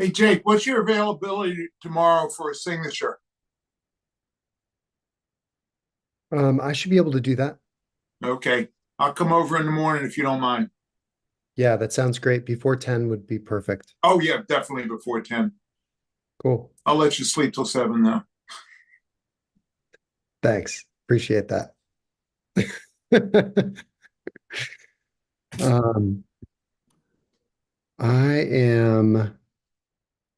Hey Jake, what's your availability tomorrow for a signature? I should be able to do that. Okay, I'll come over in the morning if you don't mind. Yeah, that sounds great. Before 10 would be perfect. Oh yeah, definitely before 10. Cool. I'll let you sleep till 7 though. Thanks. Appreciate that. Um, I am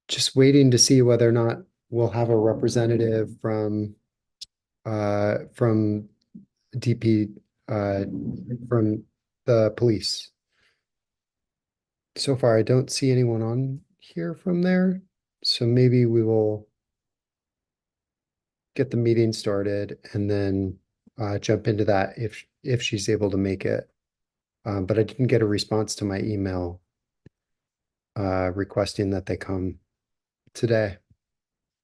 just waiting to see whether or not we'll have a representative from DP from the police. So far, I don't see anyone on here from there. So maybe we will get the meeting started and then jump into that if she's able to make it. But I didn't get a response to my email requesting that they come today.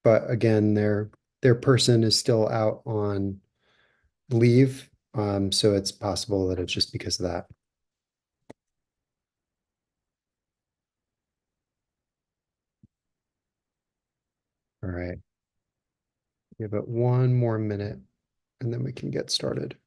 But again, their person is still out on leave, so it's possible that it's just because of that. All right, give it one more minute and then we can get started.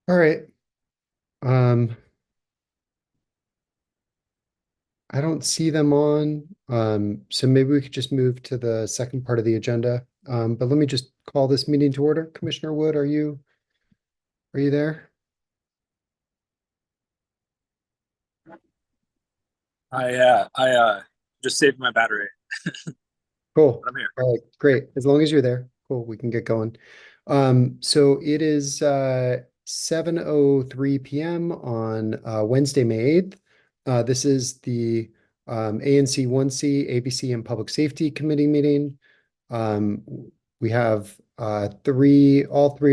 All right. Um, I don't see them on. So maybe we could just move to the second part of the agenda. But let me just call this meeting to order. Commissioner Wood, are you there? I just saved my battery, Cool. but I'm here. All right, great. As long as you're there, cool, we can get going. So it is 7:03 p.m. on Wednesday, May 8th. This is the ANC 1C, ABC, and Public Safety Committee meeting. Um, we have all three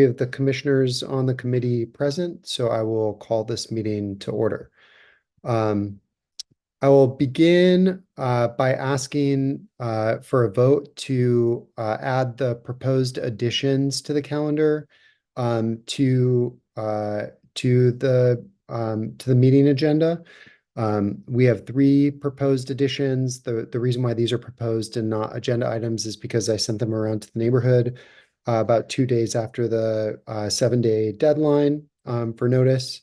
of the commissioners on the committee present, so I will call this meeting to order. Um, I will begin by asking for a vote to add the proposed additions to the calendar um, to uh, to the meeting agenda. We have three proposed additions. The reason why these are proposed and not agenda items is because I sent them around to the neighborhood about 2 days after the 7-day deadline for notice.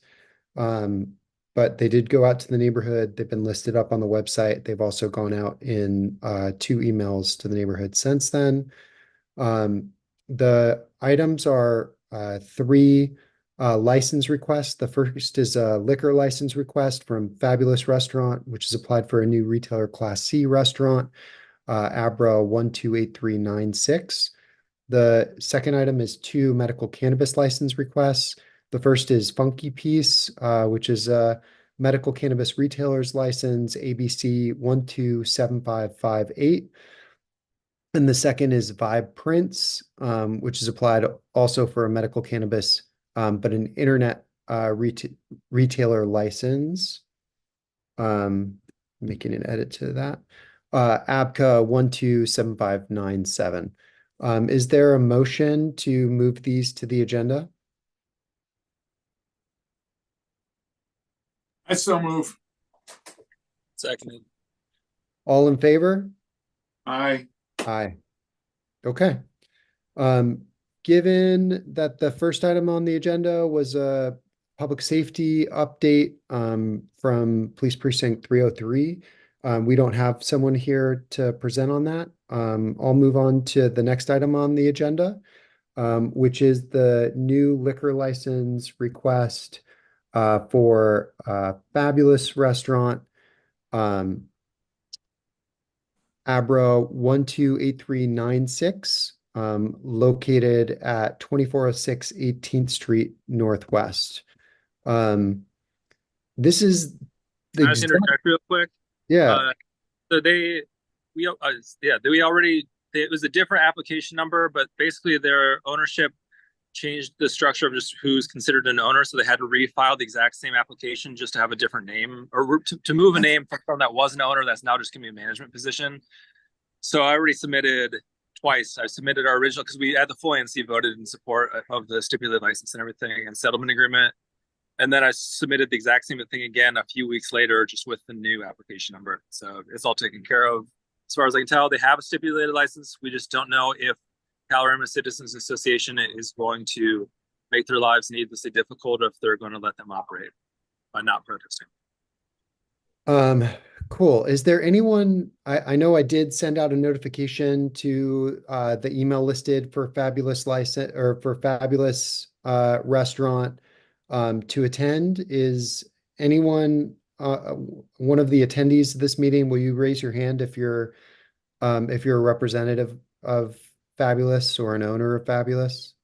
Um, but they did go out to the neighborhood. They've been listed up on the website. They've also gone out in two emails to the neighborhood since then. Um, the items are three license requests. The first is a liquor license request from Fabulous Restaurant, which has applied for a new retailer Class C restaurant, Abra 128396. The second item is two medical cannabis license requests. The first is Funky Piece, which is a medical cannabis retailer's license, ABC 127558. And the second is Vibe Prints, which is applied also for a medical cannabis, but an internet retailer license. Making an edit to that. ABCA 127597. Is there a motion to move these to the agenda? I so move. Seconded. All in favor? Aye. Aye. Okay. Um, Given that the first item on the agenda was a public safety update from Police Precinct 303, we don't have someone here to present on that. I'll move on to the next item on the agenda, which is the new liquor license request for Fabulous Restaurant, um, Abra 128396, located at 2406 18th Street Northwest. Um, this is the Can I just exact, interject real quick? yeah, Uh, so yeah, we already, it was a different application number, but basically their ownership changed the structure of just who's considered an owner. So they had to refile the exact same application just to have a different name, or to move a name from someone that was an owner that's now just going to be a management position. So I already submitted twice. I submitted our original because we had the full ANC voted in support of the stipulated license and everything and settlement agreement. And then I submitted the exact same thing again a few weeks later, just with the new application number. So it's all taken care of. As far as I can tell, they have a stipulated license. We just don't know if Calorama Citizens Association is going to make their lives needlessly difficult, or if they're going to let them operate by not protesting. Cool. Is there anyone, I know I did send out a notification to the email listed for Fabulous License or for Fabulous Restaurant to attend. Is anyone one of the attendees of this meeting? Will you raise your hand if you're a representative of Fabulous or an owner of Fabulous?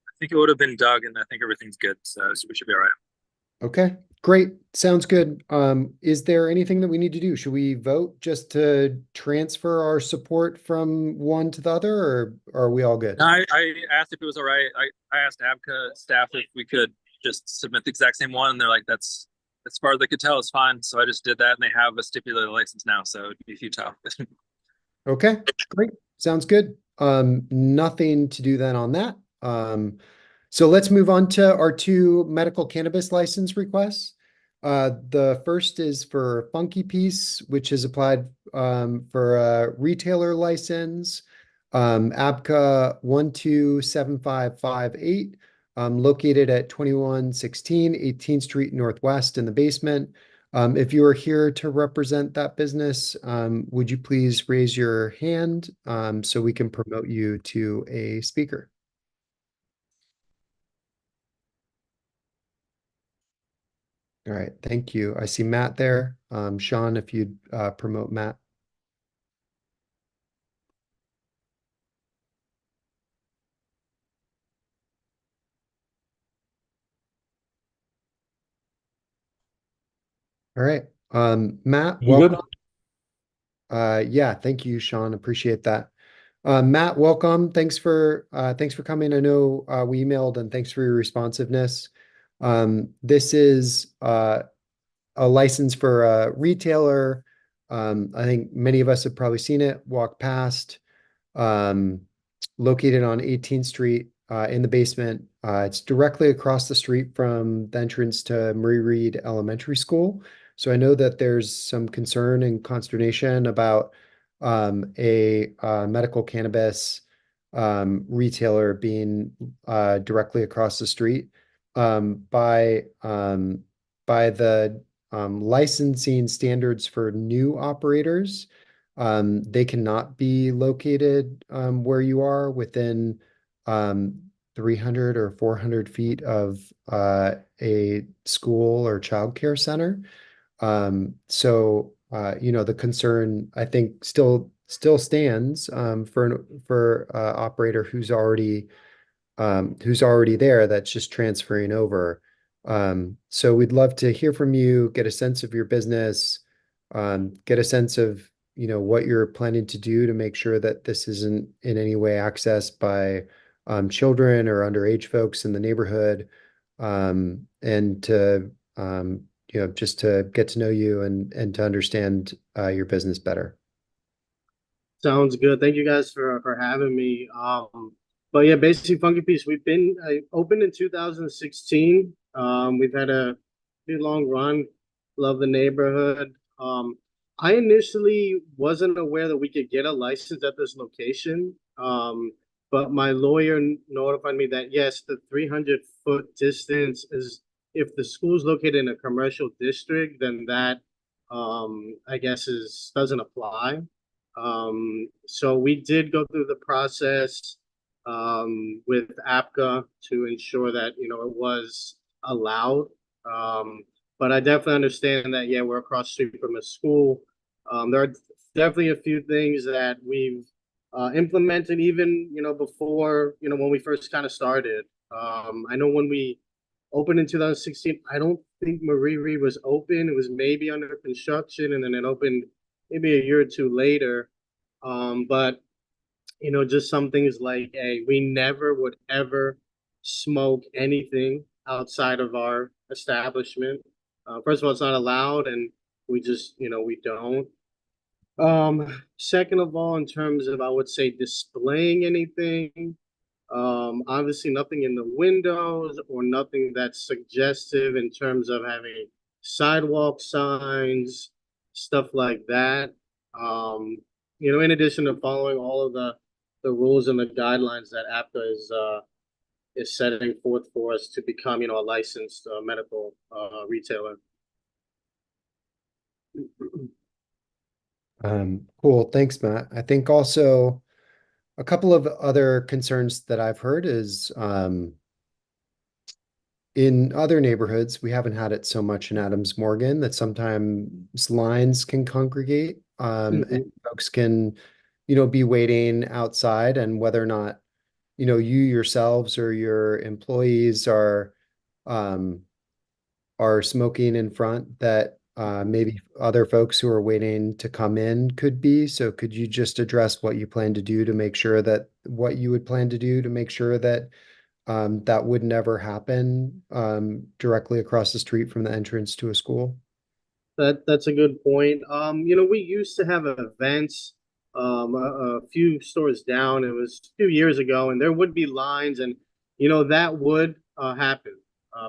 I think it would have been Doug, and I think everything's good, so we should be all right. Okay, great. Sounds good. Is there anything that we need to do? Should we vote just to transfer our support from one to the other, or are we all good? I asked if it was all right. I asked ABCA staff if we could just submit the exact same one, and they're like, that's as far as they could tell, it's fine. So I just did that, and they have a stipulated license now, so it'd be futile. Okay, great. Sounds good. Nothing to do then on that. So let's move on to our two medical cannabis license requests. The first is for Funky Piece, which has applied for a retailer license, ABCA 127558, located at 2116 18th Street Northwest in the basement. If you are here to represent that business, would you please raise your hand so we can promote you to a speaker? All right, thank you. I see Matt there. Sean, if you'd promote Matt. All right, Matt, You good? welcome. Yeah, thank you, Sean. Appreciate that. Matt, welcome. Thanks for coming. I know we emailed, and thanks for your responsiveness. This is a license for a retailer. I think many of us have probably seen it, walk past, located on 18th Street in the basement. It's directly across the street from the entrance to Murray Reed Elementary School. So I know that there's some concern and consternation about a medical cannabis retailer being directly across the street. By the licensing standards for new operators, they cannot be located where you are within 300 or 400 feet of a school or childcare center. So the concern, I think, still stands for operator who's already there, that's just transferring over. So we'd love to hear from you, get a sense of your business, get a sense of what you're planning to do to make sure that this isn't in any way accessed by children or underage folks in the neighborhood, and to just to get to know you and to understand your business better. Sounds good. Thank you guys for having me. But yeah, basically Funky Piece, I opened in 2016. We've had a pretty long run. Love the neighborhood. I initially wasn't aware that we could get a license at this location. But my lawyer notified me that yes, the 300-foot distance is, if the school is located in a commercial district, then that I guess doesn't apply. So we did go through the process with APCA to ensure that it was allowed. But I definitely understand that, yeah, we're across the street from a school. There are definitely a few things that we've implemented even before when we first kind of started. I know when we opened in 2016, I don't think Murray Reed was open. It was maybe under construction, and then it opened maybe a year or two later. But just some things like, we never would ever smoke anything outside of our establishment. First of all, it's not allowed, and we just, we don't. Second of all, in terms of, I would say, displaying anything, obviously nothing in the windows or nothing that's suggestive in terms of having sidewalk signs, stuff like that. In addition to following all of the rules and the guidelines that APTA is setting forth for us to become, a licensed medical retailer. Cool. Thanks, Matt. I think also a couple of other concerns that I've heard is in other neighborhoods, we haven't had it so much in Adams Morgan that sometimes lines can congregate and folks can, be waiting outside, and whether or not, you yourselves or your employees are smoking in front, that maybe other folks who are waiting to come in could be. So could you just address what you plan to do to make sure that what you would plan to do to make sure that that would never happen directly across the street from the entrance to a school? That's a good point. We used to have events a few stores down. It was a few years ago, and there would be lines, and that would happen.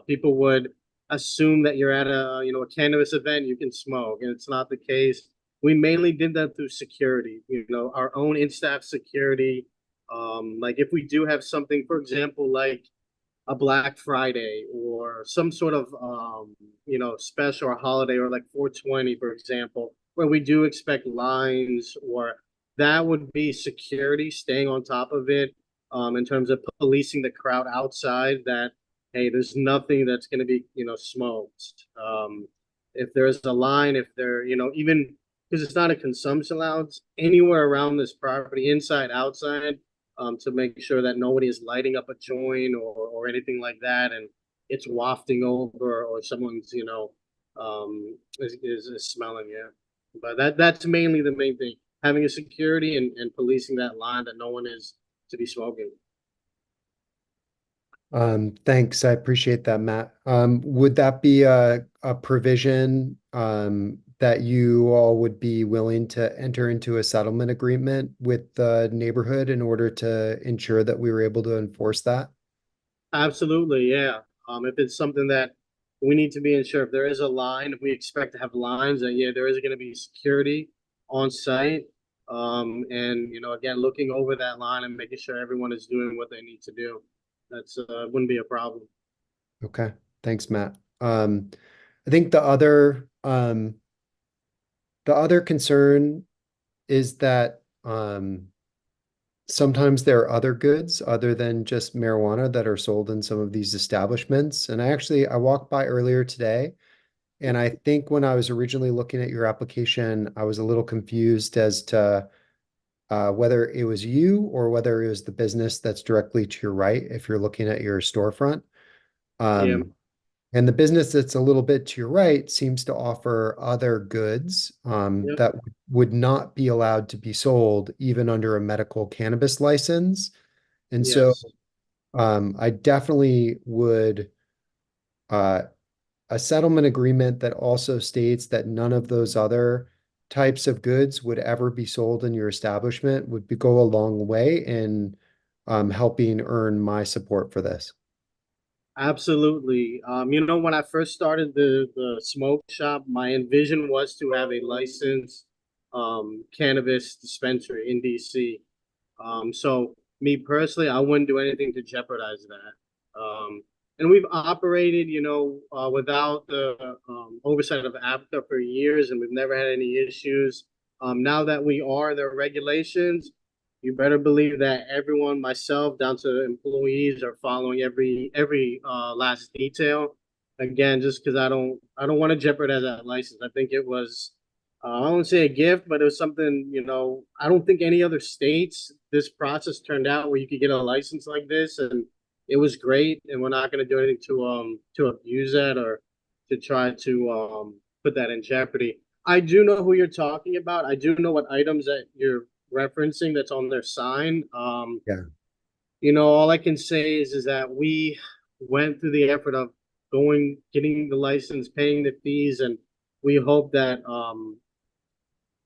People would assume that you're at a cannabis event, you can smoke, and it's not the case. We mainly did that through security, our own in-staff security. Like if we do have something, for example, like a Black Friday or some sort of special or holiday, or like 420, for example, where we do expect lines, or that would be security staying on top of it, in terms of policing the crowd outside, that hey, there's nothing that's going to be smoked. If there's a line, if there even because it's not a consumption allowance anywhere around this property, inside, outside, to make sure that nobody is lighting up a joint or anything like that, and it's wafting over, or someone's is smelling. Yeah, but that's mainly the main thing: having a security and policing that line, that no one is to be smoking. Thanks. I appreciate that, Matt. Would that be a provision that you all would be willing to enter into a settlement agreement with the neighborhood in order to ensure that we were able to enforce that? Absolutely, yeah. If it's something that we need to be ensured, if there is a line, if we expect to have lines, then yeah, there is going to be security on site. And again, looking over that line and making sure everyone is doing what they need to do. That's wouldn't be a problem. Okay. Thanks, Matt. I think the other concern is that sometimes there are other goods other than just marijuana that are sold in some of these establishments. And I walked by earlier today, and I think when I was originally looking at your application, I was a little confused as to whether it was you or whether it was the business that's directly to your right if you're looking at your storefront. Yeah, And the business that's a little bit to your right seems to offer other goods yep, that would not be allowed to be sold even under a medical cannabis license. And so yes. I definitely would uh, a settlement agreement that also states that none of those other types of goods would ever be sold in your establishment go a long way in helping earn my support for this. Absolutely. When I first started the smoke shop, my envision was to have a licensed cannabis dispensary in DC. So me personally, I wouldn't do anything to jeopardize that. And we've operated, without the oversight of APTA for years, and we've never had any issues. Now that we are the regulations, you better believe that everyone, myself down to employees, are following every last detail. Again, just because I don't want to jeopardize that license. I think it was I won't say a gift, but it was something, I don't think any other states this process turned out where you could get a license like this, and it was great. And we're not going to do anything to abuse that or to try to put that in jeopardy. I do know who you're talking about. I do know what items that referencing that's on their sign. Yeah. All I can say is that we went through the effort of getting the license, paying the fees, and we hope that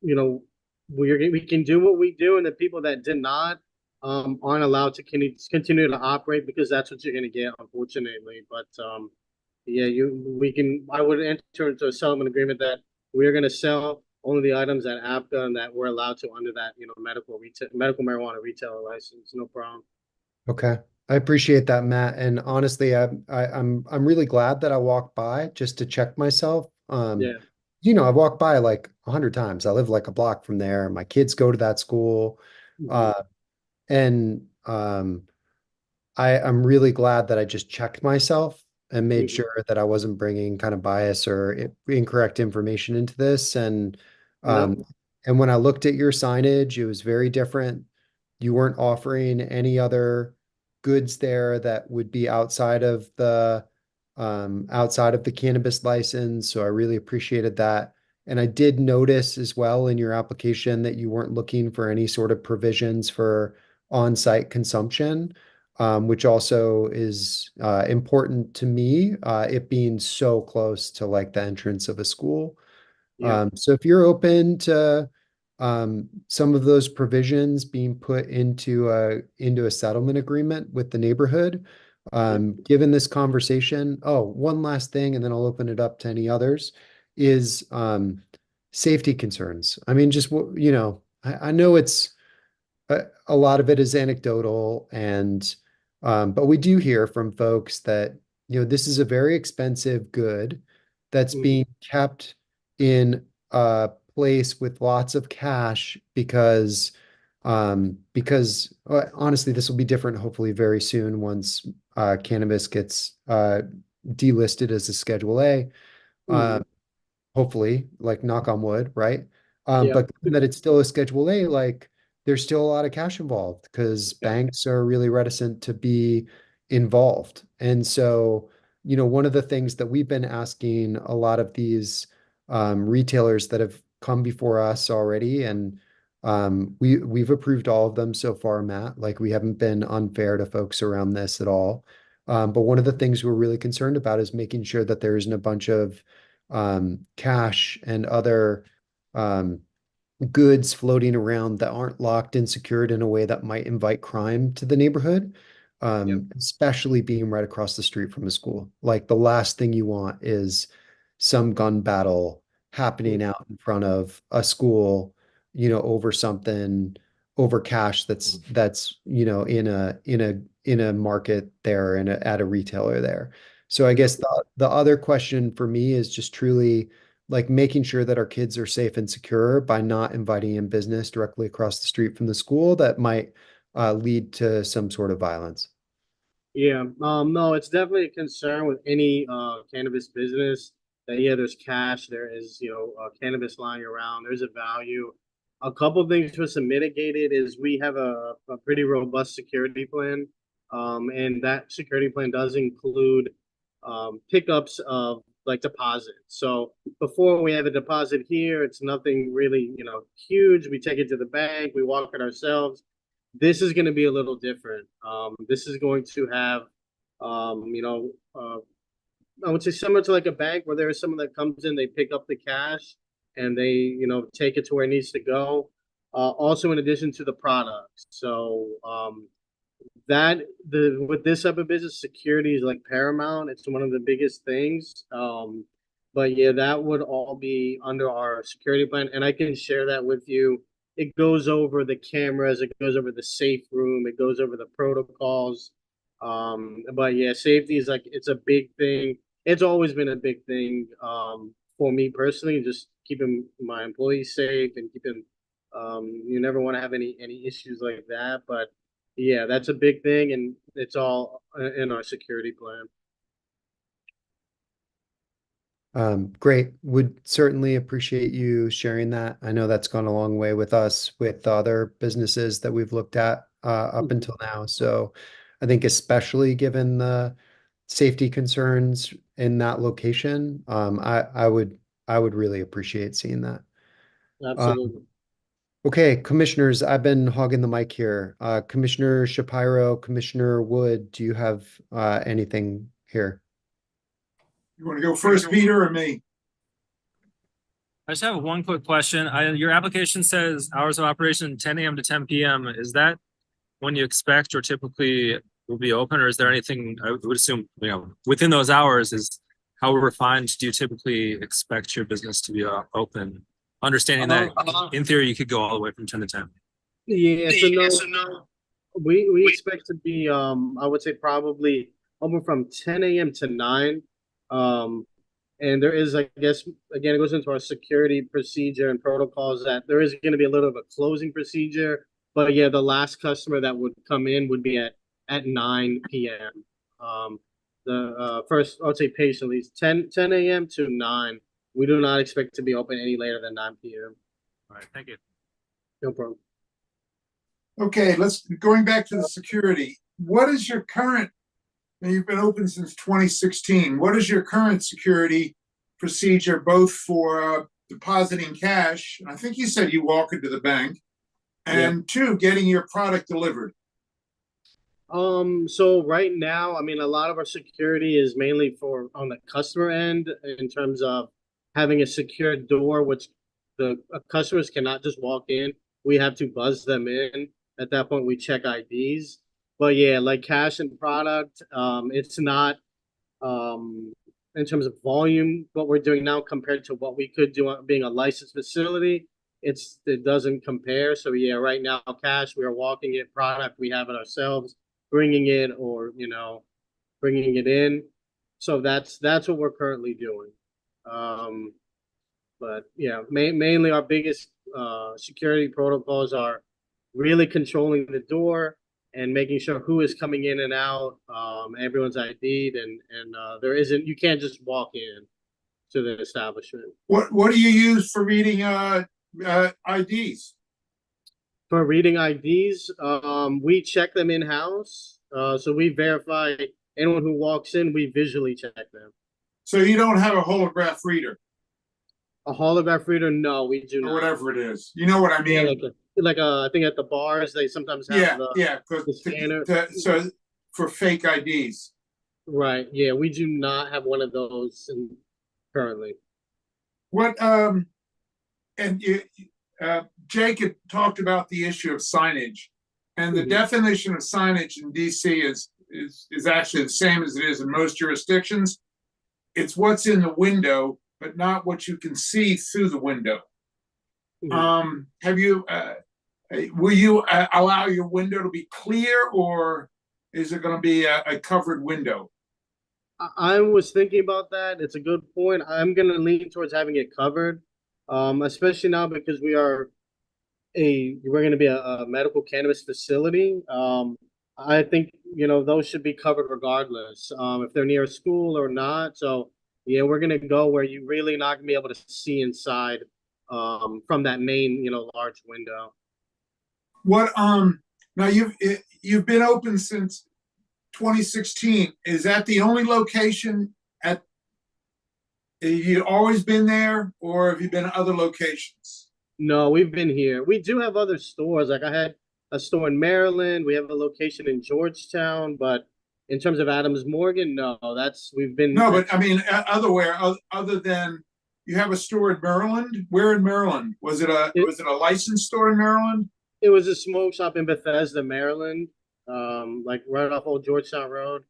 you know, we can do what we do, and the people that did not aren't allowed to continue to operate because that's what you're going to get, unfortunately. But yeah, I would enter into a settlement agreement that we're going to sell only the items at APCA and that we're allowed to under that medical marijuana retailer license. No problem. Okay. I appreciate that, Matt. And honestly, I'm really glad that I walked by just to check myself. Yeah. I've walked by like 100 times. I live like a block from there. My kids go to that school. Mhm. Uh, and I'm really glad that I just checked myself and made Mhm. sure that I wasn't bringing kind of bias or incorrect information into this. Nope. Um, and when I looked at your signage, it was very different. You weren't offering any other goods there that would be outside of the cannabis license. So I really appreciated that. And I did notice as well in your application that you weren't looking for any sort of provisions for on-site consumption, which also is important to me, it being so close to like the entrance of a school. Yep. So if you're open to some of those provisions being put into a settlement agreement with the neighborhood, Yep. given this conversation, oh, one last thing, and then I'll open it up to any others, is safety concerns. I mean, just what, I know a lot of it is anecdotal and but we do hear from folks that this is a very expensive good that's Mhm. being kept in a place with lots of cash because honestly this will be different hopefully very soon once cannabis gets delisted as a Schedule A. Mhm. Hopefully, like knock on wood, right? Yep. But given that it's still a Schedule A, like there's still a lot of cash involved because Yep. banks are really reticent to be involved. And so, one of the things that we've been asking a lot of these retailers that have come before us already, and we've approved all of them so far, Matt. Like we haven't been unfair to folks around this at all. But one of the things we're really concerned about is making sure that there isn't a bunch of cash and other um, goods floating around that aren't locked and secured in a way that might invite crime to the neighborhood, Yep. especially being right across the street from a school. Like the last thing you want is some gun battle happening Mhm. out in front of a school, over something, over cash that's in a market there and at a retailer there. So I Yep. guess the other question for me is just truly like making sure that our kids are safe and secure by not inviting in business directly across the street from the school that might lead to some sort of violence. Yeah, no, it's definitely a concern with any cannabis business that yeah, there's cash, there is cannabis lying around, there's a value. A couple things for us to mitigate it is we have a pretty robust security plan, and that security plan does include pickups of like deposits. So before we have a deposit here, it's nothing really huge. We take it to the bank, we walk it ourselves. This is going to be a little different. This is going to have, I would say similar to like a bank where there is someone that comes in, they pick up the cash and they, take it to where it needs to go. Also, in addition to the products. So that the with this type of business, security is like paramount. It's one of the biggest things. But yeah, that would all be under our security plan, and I can share that with you. It goes over the cameras, it goes over the safe room, it goes over the protocols. But yeah, safety is like it's a big thing. It's always been a big thing for me personally, just keeping my employees safe and keeping you never want to have any issues like that. But yeah, that's a big thing, and it's all in our security plan. Great. Would certainly appreciate you sharing that. I know that's gone a long way with us with the other businesses that we've looked at up Mhm. until now. So I think especially given the safety concerns in that location, I would really appreciate seeing that. Um, Absolutely. Okay, commissioners, I've been hogging the mic here. Commissioner Shapiro, Commissioner Wood, do you have anything here? You want to go first, Peter, or me? I just have one quick question. Your application says hours of operation 10 a.m. to 10 p.m. Is that when you expect or typically will be open, or is there anything, I would assume, within those hours is how refined do you typically expect your business to be open? Understanding that in theory, you could go all the way from 10 to 10. Yeah, so no, we expect to be, I would say probably open from 10 a.m. to 9. And there is, I guess, again, it goes into our security procedure and protocols that there is going to be a little of a closing procedure. But yeah, the last customer that would come in would be at 9 p.m. The first, I would say patiently, 10 a.m. to 9. We do not expect to be open any later than 9 p.m. All right, thank you. No problem. Okay, going back to the security. What is your current, now you've been open since 2016. What is your current security procedure, both for depositing cash? I think you said you walk into the bank, and two, getting your product delivered. So right now, I mean, a lot of our security is mainly for on the customer end in terms of having a secure door, which the customers cannot just walk in. We have to buzz them in. At that point, we check IDs. But yeah, like cash and product, it's not in terms of volume what we're doing now compared to what we could do being a licensed facility. It doesn't compare. So yeah, right now cash we are walking it, product we have it ourselves, bringing it or bringing it in. So that's what we're currently doing. But yeah, mainly our biggest security protocols are really controlling the door and making sure who is coming in and out, everyone's ID'd, and there isn't, you can't just walk in to the establishment. What do you use for reading IDs? For reading IDs, we check them in house, so we verify anyone who walks in. We visually check them. So you don't have a holograph reader? A holograph reader? No, we do not. Or whatever it is. You know what I mean? Yeah, like I think at the bars they sometimes have the scanner. So for fake IDs. Right. Yeah, we do not have one of those currently. What and Jake had talked about the issue of signage, and the definition of signage in DC is actually the same as it is in most jurisdictions. It's what's in the window, but not what you can see through the window. Have you will you allow your window to be clear, or is it going to be a covered window? I was thinking about that. It's a good point. I'm going to lean towards having it covered, especially now because we're going to be a medical cannabis facility. I think those should be covered regardless, if they're near a school or not. So yeah, we're going to go where you really not going to be able to see inside from that main large window. What now you've been open since 2016. Is that the only location have you always been there, or have you been at other locations? No, we've been here. We do have other stores. Like I had a store in Maryland. We have a location in Georgetown, but in terms of Adams Morgan, no, we've been. No, but I mean, other than you have a store in Maryland. Where in Maryland? Was it a licensed store in Maryland? It was a smoke shop in Bethesda, Maryland, like right off Old Georgetown Road.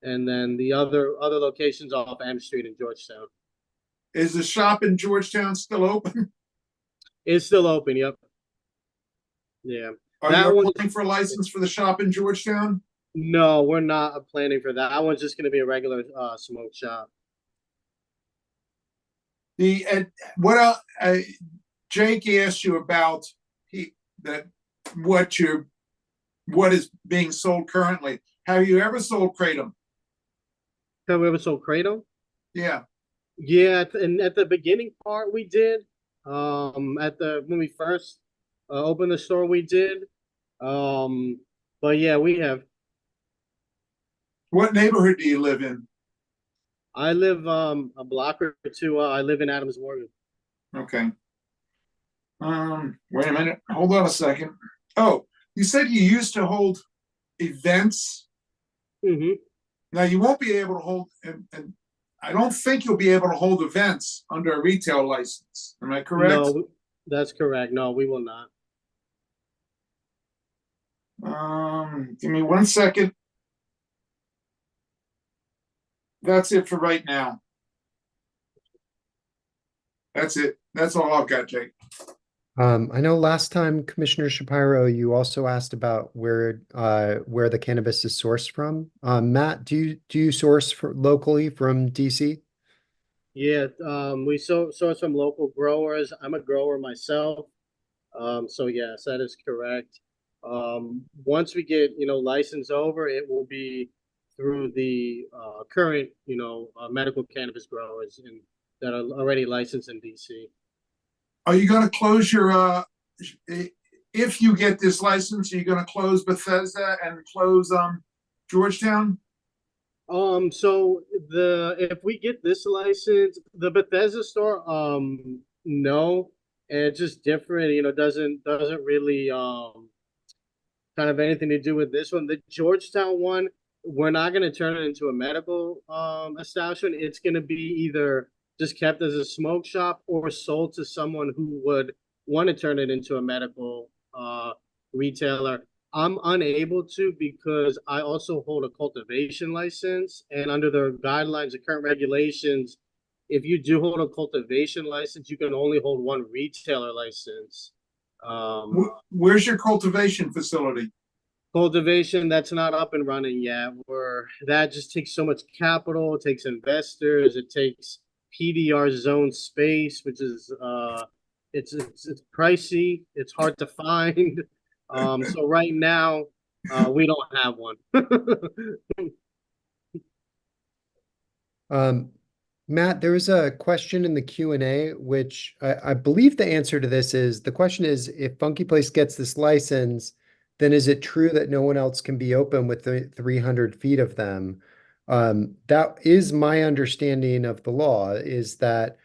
And then the other locations off M Street in Georgetown. Is the shop in Georgetown still open? It's still open, yep. Yeah. Are you applying for a license for the shop in Georgetown? No, we're not planning for that. That one's just going to be a regular smoke shop. What Jake asked you about what is being sold currently. Have you ever sold kratom? Have we ever sold kratom? Yeah. Yeah, and at the beginning part we did. When we first opened the store we did. But yeah, we have. What neighborhood do you live in? I live a block or two. I live in Adams Morgan. Okay. Wait a minute, hold on a second. Oh, you said you used to hold events. Hmm. Now you won't be able to hold, and I don't think you'll be able to hold events under a retail license. Am I correct? No, that's correct. No, we will not. Give me 1 second. That's it for right now. That's it. That's all I've got, Jake. I know last time, Commissioner Shapiro, you also asked about where the cannabis is sourced from. Matt, do you source locally from DC? Yeah, we source from local growers. I'm a grower myself. So yes, that is correct. Once we get, license over, it will be through the current, medical cannabis growers that are already licensed in DC. Are you going to close your, if you get this license, are you going to close Bethesda and close Georgetown? So if we get this license, the Bethesda store, no, and it's just different. Doesn't really kind of anything to do with this one. The Georgetown one, we're not going to turn it into a medical establishment. It's going to be either just kept as a smoke shop or sold to someone who would want to turn it into a medical retailer. I'm unable to because I also hold a cultivation license, and under the guidelines, the current regulations, if you do hold a cultivation license, you can only hold one retailer license. Where's your cultivation facility? Cultivation that's not up and running yet. Where that just takes so much capital, it takes investors, it takes PDR zone space, which is it's pricey, it's hard to find. So right now, we don't have one. Matt, there was a question in the Q&A, which I believe the answer to this is, the question is, if Funky Place gets this license, then is it true that no one else can be open with the 300 feet of them? That is my understanding of the law, is that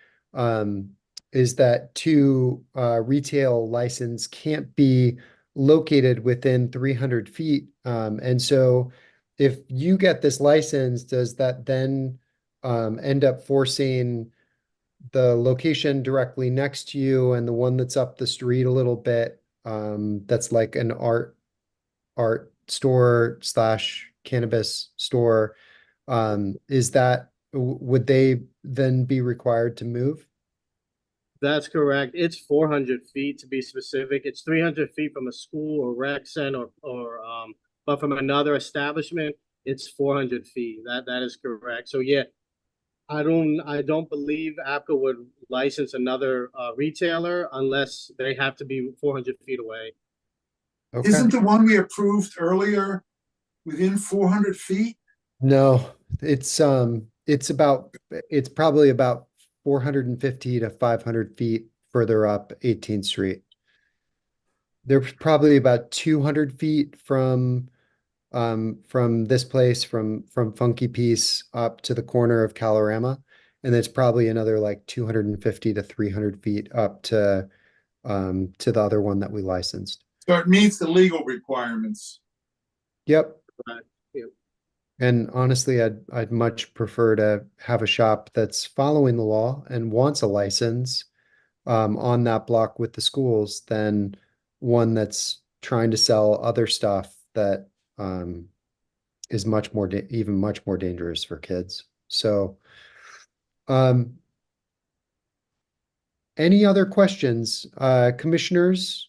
two retail license can't be located within 300 feet. And so if you get this license, does that then end up forcing the location directly next to you and the one that's up the street a little bit, that's like an art store slash cannabis store, would they then be required to move? That's correct. It's 400 feet to be specific. It's 300 feet from a school or rec center but from another establishment, it's 400 feet. That is correct. So yeah, I don't believe Apple would license another retailer unless they have to be 400 feet away. Okay. Isn't the one we approved earlier within 400 feet? No, it's probably about 450 to 500 feet further up 18th Street. They're probably about 200 feet from this place, from Funky Piece up to the corner of Calorama. And it's probably another like 250 to 300 feet up to the other one that we licensed. So it meets the legal requirements. Yep. Yeah. And honestly, I'd much prefer to have a shop that's following the law and wants a license on that block with the schools than one that's trying to sell other stuff that is even much more dangerous for kids. So, any other questions, commissioners?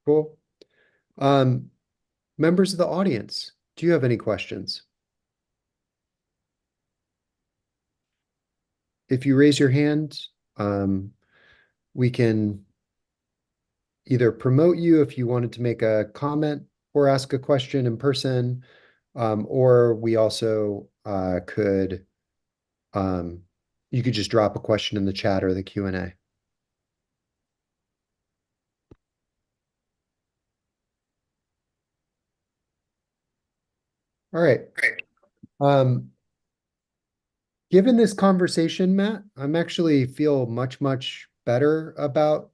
Cool. Members of the audience, do you have any questions? If you raise your hand, we can either promote you if you wanted to make a comment or ask a question in person, or we also you could just drop a question in the chat or the Q&A. All right. Given this conversation, Matt, I'm actually feel much better about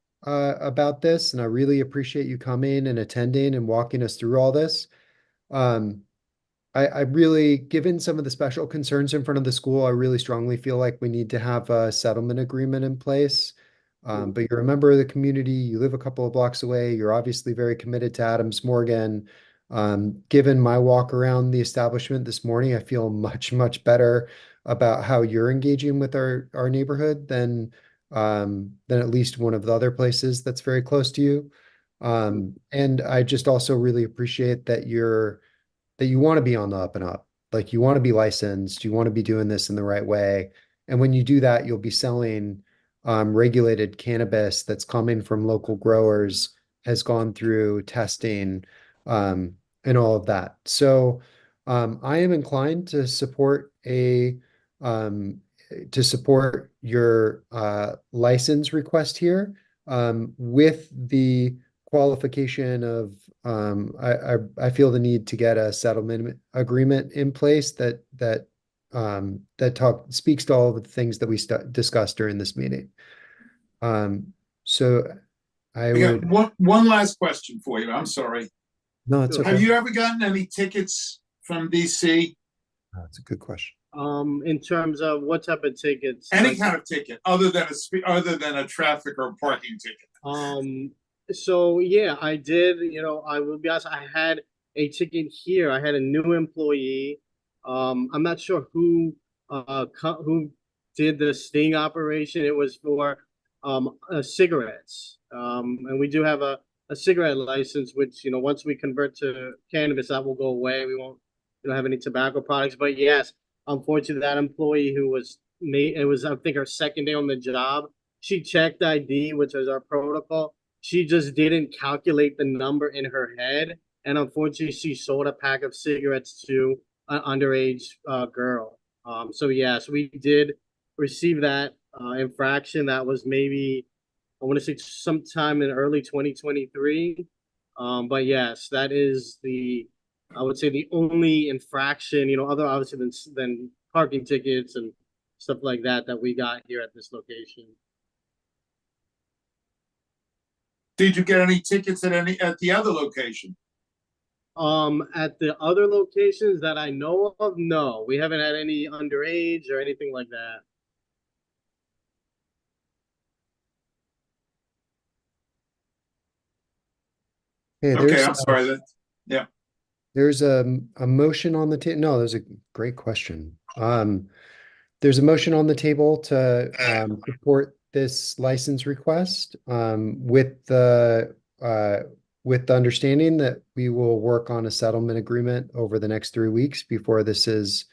this, and I really appreciate you coming and attending and walking us through all this. Um, I really, given some of the special concerns in front of the school, I really strongly feel like we need to have a settlement agreement in place. But you're a member of the community, you live a couple of blocks away, you're obviously very committed to Adams Morgan. Given my walk around the establishment this morning, I feel much better about how you're engaging with our neighborhood than at least one of the other places that's very close to you. And I just also really appreciate that you want to be on the up and up. Like you want to be licensed, you want to be doing this in the right way. And when you do that, you'll be selling regulated cannabis that's coming from local growers, has gone through testing, and all of that. So I am inclined um, to support your license request here with the qualification of I feel the need to get a settlement agreement in place that speaks to all of the things that we discussed during this meeting. So I I got would one last question for you. I'm sorry. no, it's Have okay. you ever gotten any tickets from DC? That's a good question. In terms of what type of tickets? Any Like, kind of ticket other than a traffic or parking ticket? so yeah, I did, I will be honest, I had a ticket here. I had a new employee. I'm not sure who did the sting operation. It was for cigarettes. And we do have a cigarette license, which, once we convert to cannabis, that will go away. We don't have any tobacco products. But yes, unfortunately, that employee who was made, it was, I think, her second day on the job. She checked ID, which is our protocol. She just didn't calculate the number in her head, and unfortunately, she sold a pack of cigarettes to an underage girl. So yes, we did receive that infraction. That was maybe, I want to say, sometime in early 2023. But yes, that is I would say, the only infraction, other obviously than parking tickets and stuff like that we got here at this location. Did you get any tickets at the other location? At the other locations that I know of, no, we haven't had any underage or anything like that. Hey, Okay, I'm sorry. there's a motion on the table. No, there's a great question. There's a motion on the table to support this license request with the understanding that we will work on a settlement agreement over the next 3 weeks before this is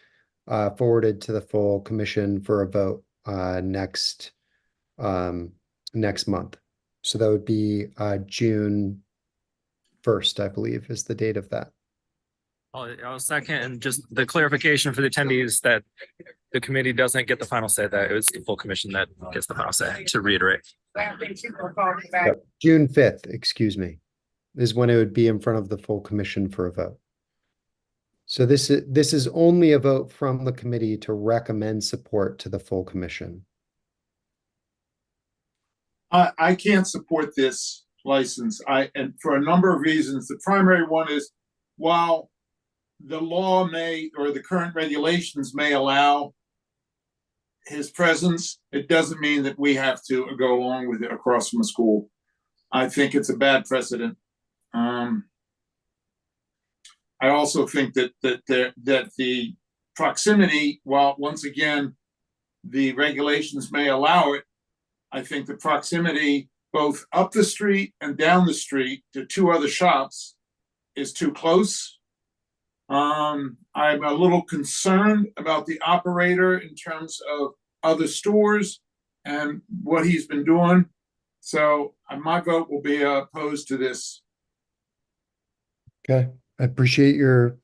forwarded to the full commission for a vote next month. So that would be June 1st, I believe, is the date of that. I'll second, and just the clarification for the attendees that the committee doesn't get the final say, that it was the full commission that gets the final say, to reiterate. June 5th, excuse me, is when it would be in front of the full commission for a vote. So this is only a vote from the committee to recommend support to the full commission. I can't support this license. And for a number of reasons. The primary one is, while the law or the current regulations may allow his presence, it doesn't mean that we have to go along with it across from a school. I think it's a bad precedent. I also think that the proximity, while once again the regulations may allow it, I think the proximity both up the street and down the street to two other shops is too close. I'm a little concerned about the operator in terms of other stores and what he's been doing. So my vote will be opposed to this. Okay, I appreciate your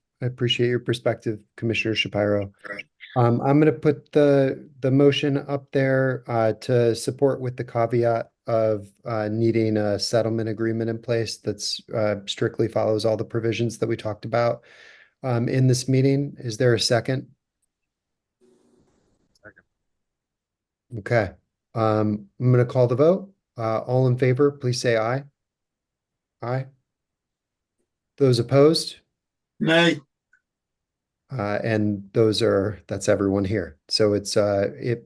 perspective, Commissioner Shapiro. I'm going to put the motion up there to support with the caveat of needing a settlement agreement in place that's strictly follows all the provisions that we talked about in this meeting. Is there a second? Okay. I'm going to call the vote. All in favor, please say aye. Aye. Those opposed? Nay, And that's everyone here. So it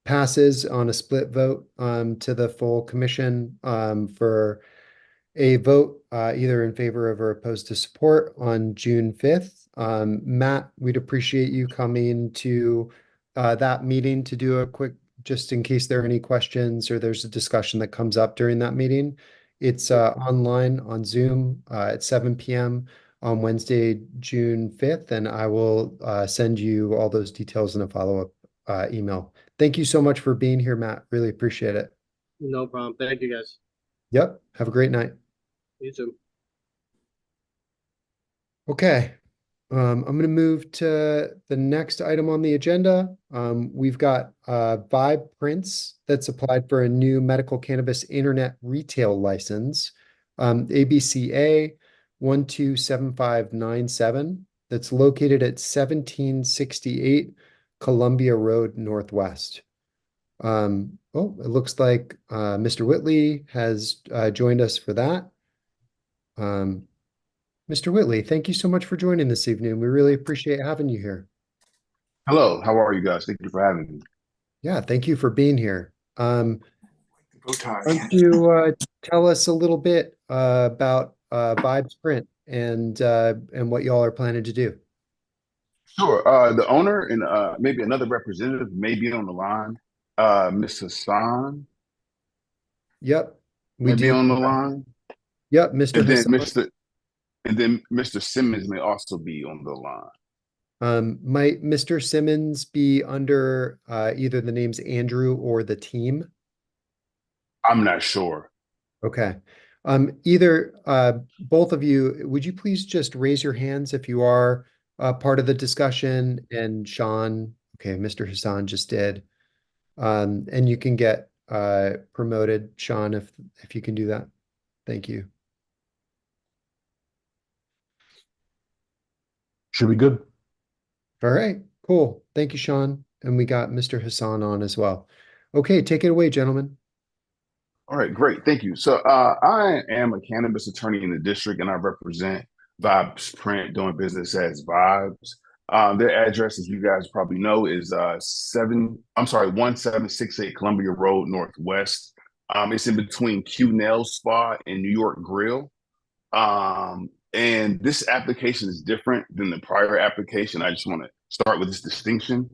passes on a split vote to the full commission for a vote either in favor of or opposed to support on June 5th. Matt, we'd appreciate you coming to that meeting to do a quick, just in case there are any questions or there's a discussion that comes up during that meeting. It's online on Zoom at 7 p.m. on Wednesday, June 5th, and I will send you all those details in a follow-up email. Thank you so much for being here, Matt. Really appreciate it. No problem. Thank you, guys. Yep. Have a great night. You too. Okay. I'm going to move to the next item on the agenda. We've got Vibe Prince that's applied for a new medical cannabis internet retail license, ABCA 127597, that's located at 1768 Columbia Road Northwest. It looks like Mr. Whitley has joined us for that. Mr. Whitley, thank you so much for joining this evening. We really appreciate having you here. Hello, how are you guys? Thank you for having me. Yeah, thank you for being here. bow tie. Why don't you tell us a little bit about Vibe Sprint and what y'all are planning to do? Sure. The owner and maybe another representative may be on the line. Ms. Hassan Yep, we may be do. on the line. Yep, Mr. And then Hassan. Mr. Simmons may also be on the line. Might Mr. Simmons be under either the names Andrew or the team? I'm not sure. Okay. Both of you, would you please just raise your hands if you are part of the discussion? And Sean, okay, Mr. Hassan just did. And you can get promoted, Sean, if you can do that. Thank you. Should be good. All right, cool. Thank you, Sean. And we got Mr. Hassan on as well. Okay, take it away, gentlemen. All right, great. Thank you. So I am a cannabis attorney in the district and I represent Vibes Print doing business as Vibes. Their address, as you guys probably know, is 1768 Columbia Road Northwest. It's in between Q Nail Spa and New York Grill. And this application is different than the prior application. I just want to start with this distinction.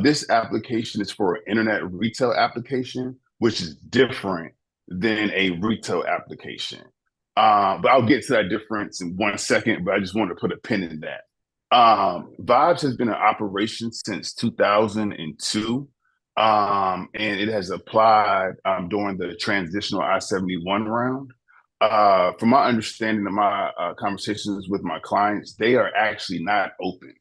This application is for an internet retail application, which is different than a retail application. But I'll get to that difference in 1 second, but I just want to put a pin in that. Vibes has been in operation since 2002, and it has applied during the transitional I-71 round. From my understanding of my conversations with my clients, they are actually not open.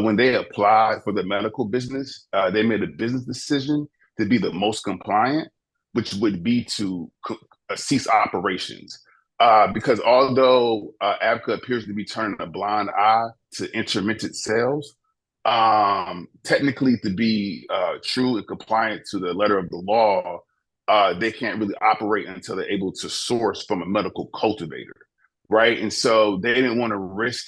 When they applied for the medical business, they made a business decision to be the most compliant, which would be to cease operations. Because although ABCA appears to be turning a blind eye to intermittent sales, technically to be true and compliant to the letter of the law, they can't really operate until they're able to source from a medical cultivator, right? And so they didn't want to risk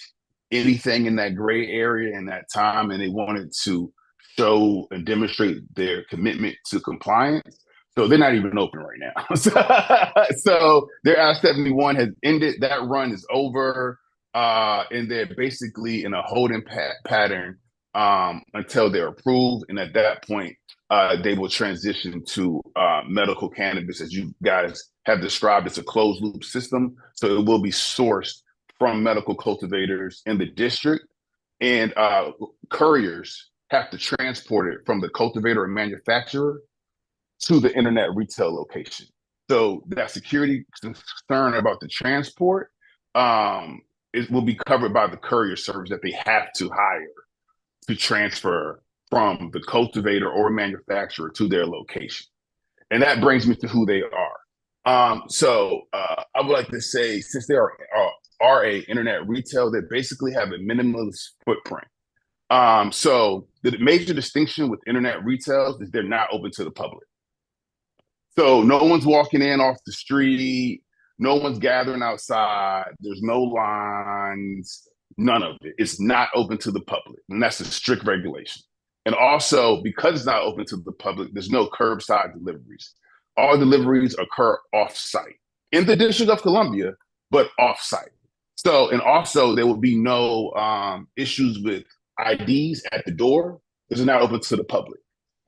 anything in that gray area in that time, and they wanted to show and demonstrate their commitment to compliance. So they're not even open right now. So their I-71 has ended. That run is over, and they're basically in a holding pattern until they're approved. And at that point, they will transition to medical cannabis, as you guys have described. It's a closed loop system, so it will be sourced from medical cultivators in the district, and couriers have to transport it from the cultivator or manufacturer to the internet retail location. So that security concern about the transport, it will be covered by the courier service that they have to hire to transfer from the cultivator or manufacturer to their location. And that brings me to who they are. So I would like to say, since they are a internet retail, they basically have a minimalist footprint. So the major distinction with internet retail is they're not open to the public. So no one's walking in off the street, no one's gathering outside, there's no lines, none of it. It's not open to the public, and that's a strict regulation. And also, because it's not open to the public, there's no curbside deliveries. All deliveries occur off-site in the District of Columbia, but off-site. So, and also there will be no issues with IDs at the door because they're not open to the public.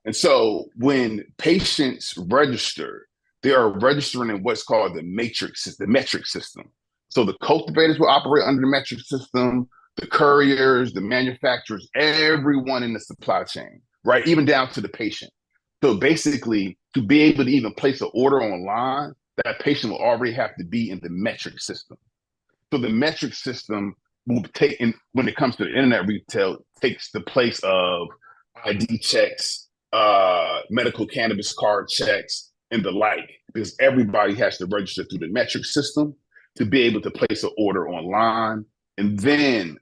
And so when patients register, they are registering in what's called the metric system. So the cultivators will operate under the metric system, the couriers, the manufacturers, everyone in the supply chain, right? Even down to the patient. So basically, to be able to even place an order online, that patient will already have to be in the metric system. So the metric system will take, in, when it comes to the internet retail, takes the place of ID checks, medical cannabis card checks, and the like, because everybody has to register through the metric system to be able to place an order online. And then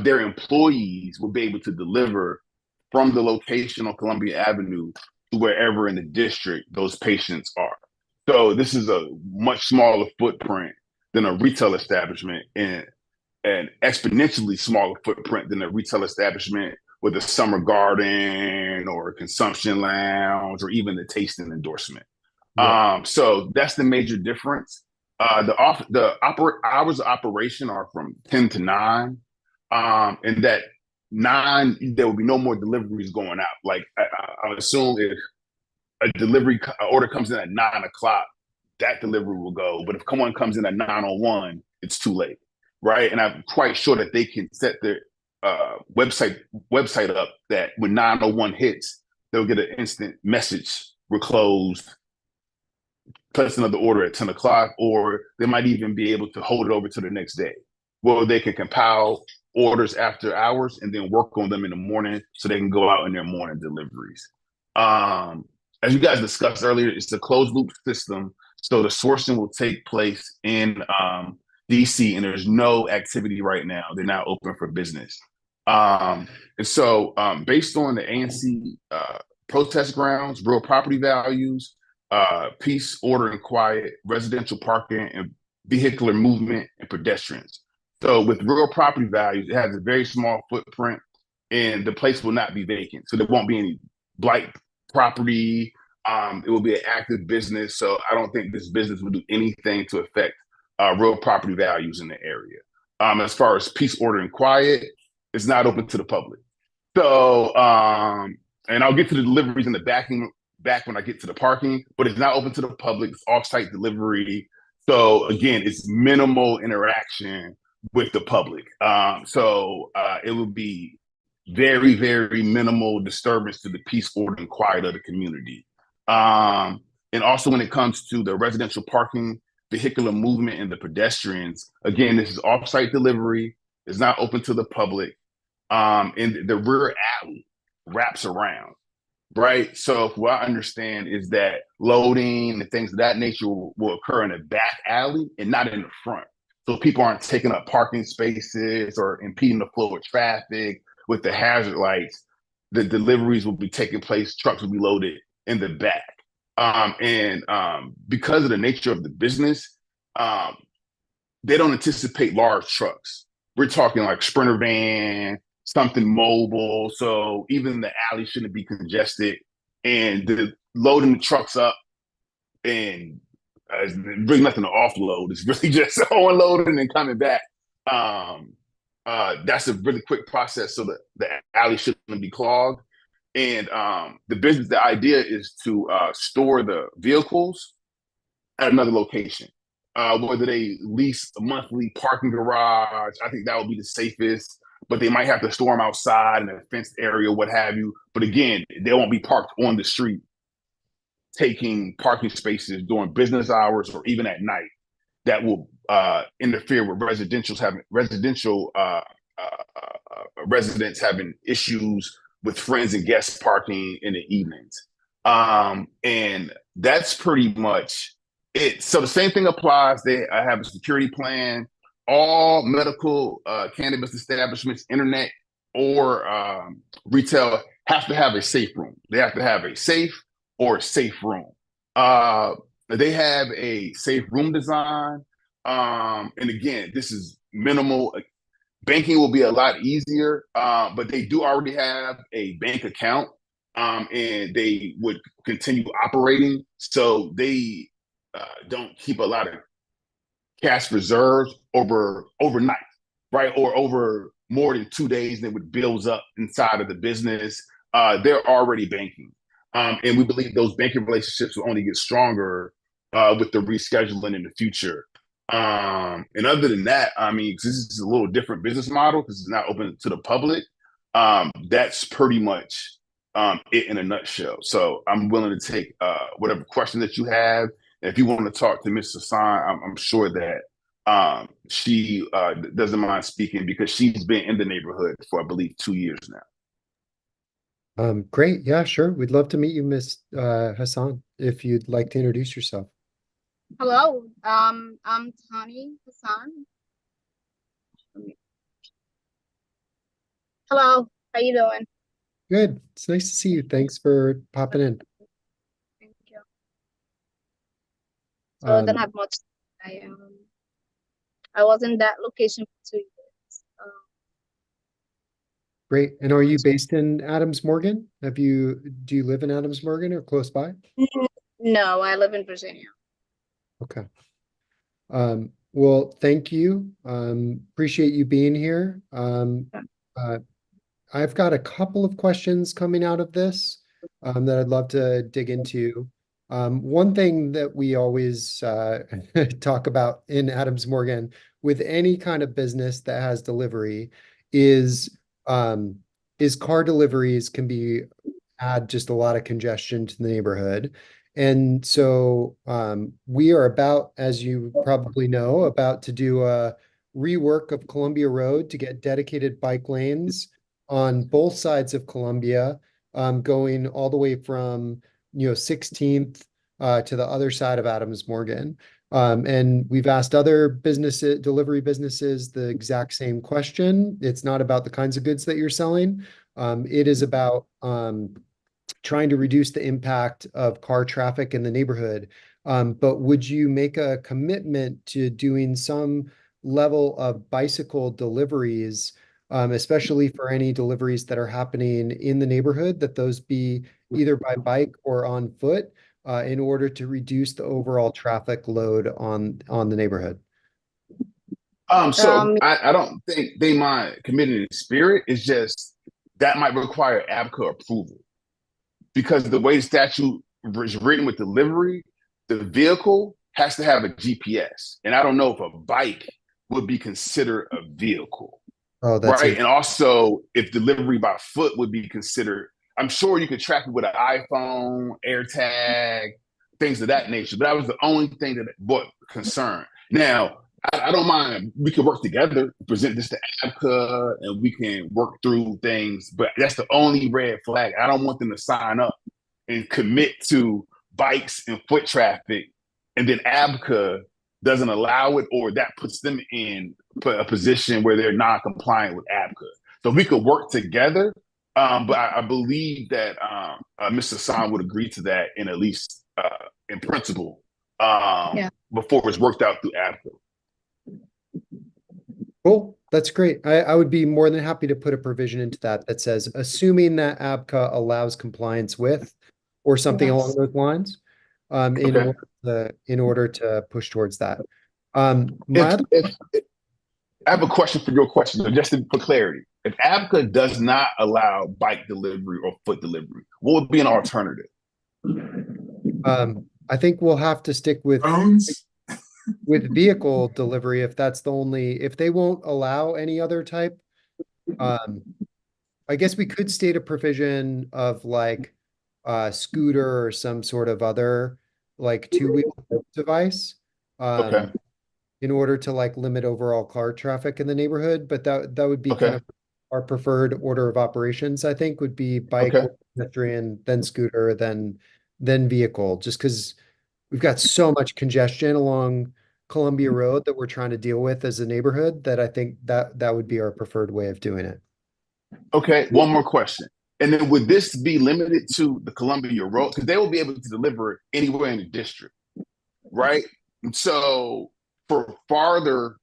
their employees will be able to deliver from the location on Columbia Avenue to wherever in the district those patients are. So this is a much smaller footprint than a retail establishment, and an exponentially smaller footprint than a retail establishment with a summer garden or a consumption lounge or even the tasting endorsement. Yeah. So that's the major difference. The hours of operation are from 10 to 9. And that 9, there will be no more deliveries going out. Like I would assume if a order comes in at 9 o'clock, that delivery will go. But if someone comes in at 9:01, it's too late, right? And I'm quite sure that they can set their website up that when 9:01 hits, they'll get an instant message, we're closed, place another order at 10 o'clock, or they might even be able to hold it over to the next day. Well, they can compile orders after hours and then work on them in the morning so they can go out in their morning deliveries. As you guys discussed earlier, it's a closed loop system. So the sourcing will take place in DC, and there's no activity right now. They're not open for business. And so based on the ANC protest grounds, real property values, peace, order, and quiet, residential parking, and vehicular movement, and pedestrians. So with real property values, it has a very small footprint, and the place will not be vacant. So there won't be any blight property. It will be an active business. So I don't think this business will do anything to affect real property values in the area. As far as peace, order, and quiet, it's not open to the public. So, and I'll get to the deliveries in the back when I get to the parking, but it's not open to the public. It's off-site delivery. So again, it's minimal interaction with the public. So it will be very, very minimal disturbance to the peace, order, and quiet of the community. And also when it comes to the residential parking, vehicular movement, and the pedestrians, again, this is off-site delivery. It's not open to the public. And the rear alley wraps around, right? So what I understand is that loading and things of that nature will occur in the back alley and not in the front. So people aren't taking up parking spaces or impeding the flow of traffic with the hazard lights. The deliveries will be taking place, trucks will be loaded in the back. And because of the nature of the business, they don't anticipate large trucks. We're talking like Sprinter van, something mobile. So even the alley shouldn't be congested. And the loading the trucks up and bring nothing to offload. It's really just unloading and coming back. That's a really quick process, so that the alley shouldn't be clogged. And the idea is to store the vehicles at another location. Whether they lease a monthly parking garage, I think that would be the safest. But they might have to store them outside in a fenced area, what have you. But again, they won't be parked on the street, taking parking spaces during business hours or even at night. That will interfere with residents having issues with friends and guests parking in the evenings. And that's pretty much it. So the same thing applies. I have a security plan. All medical cannabis establishments, internet or retail have to have a safe room. They have to have a safe or a safe room. They have a safe room design. And again, this is minimal. Banking will be a lot easier, but they do already have a bank account, and they would continue operating. So they don't keep a lot of cash reserves overnight, right? Or over more than 2 days that would builds up inside of the business. They're already banking. And we believe those banking relationships will only get stronger with the rescheduling in the future. And other than that, I mean, this is a little different business model because it's not open to the public. That's pretty much it in a nutshell. So I'm willing to take whatever question that you have. And if you want to talk to Ms. Hassan, I'm sure that she doesn't mind speaking because she's been in the neighborhood for, I believe, 2 years now. Great. Yeah, sure. We'd love to meet you, Miss Hassan, if you'd like to introduce yourself. Hello, I'm Tani Hassan. Hello, how you doing? Good. It's nice to see you. Thanks for popping in. Thank you. So I don't Um, have much. I was in that location for 2 years. Great. And are you based in Adams Morgan? Do you live in Adams Morgan or close by? No, I live in Virginia. Okay. Well, thank you. Appreciate you being here. I've got a couple of questions coming out of this that I'd love to dig into. One thing that we always talk about in Adams Morgan with any kind of business that has delivery is car deliveries can add just a lot of congestion to the neighborhood. And so we are about, as you probably know, about to do a rework of Columbia Road to get dedicated bike lanes on both sides of Columbia, going all the way from 16th to the other side of Adams Morgan. And we've asked other delivery businesses the exact same question. It's not about the kinds of goods that you're selling. It is about trying to reduce the impact of car traffic in the neighborhood. But would you make a commitment to doing some level of bicycle deliveries, especially for any deliveries that are happening in the neighborhood, that those be either by bike or on foot, in order to reduce the overall traffic load on the neighborhood? I don't think they mind committing in spirit. It's just that might require ABCA approval because the way the statute is written with delivery, the vehicle has to have a GPS. And I don't know if a bike would be considered a vehicle. Oh, that's right. it. And also if delivery by foot would be considered, I'm sure you could track it with an iPhone, AirTag, things of that nature. But that was the only thing that brought concern. Now, I don't mind. We can work together, present this to ABCA, and we can work through things. But that's the only red flag. I don't want them to sign up and commit to bikes and foot traffic, and then ABCA doesn't allow it, or that puts them in a position where they're non-compliant with ABCA. So we could work together, but I believe that Mr. Hassan would agree to that in at least in principle before it's worked out through ABCA. Cool. That's great. I would be more than happy to put a provision into that says, assuming that ABCA allows compliance with, or something along those lines, in order to push towards that. I have a question for your question, just for clarity. If ABCA does not allow bike delivery or foot delivery, what would be an alternative? I think we'll have to stick with Drones? with vehicle delivery if they won't allow any other type. I guess we could state a provision of like a scooter or some sort of other like two-wheel device. In order to like limit overall car traffic in the neighborhood, but that would be kind of our preferred order of operations, I think, would be bike, pedestrian, then scooter, then vehicle, just because we've got so much congestion along Columbia Road that we're trying to deal with as a neighborhood that I think that would be our preferred way of doing it. Okay, one more question. And then would this be limited to the Columbia Road? Because they will be able to deliver anywhere in the district, right? And so for farther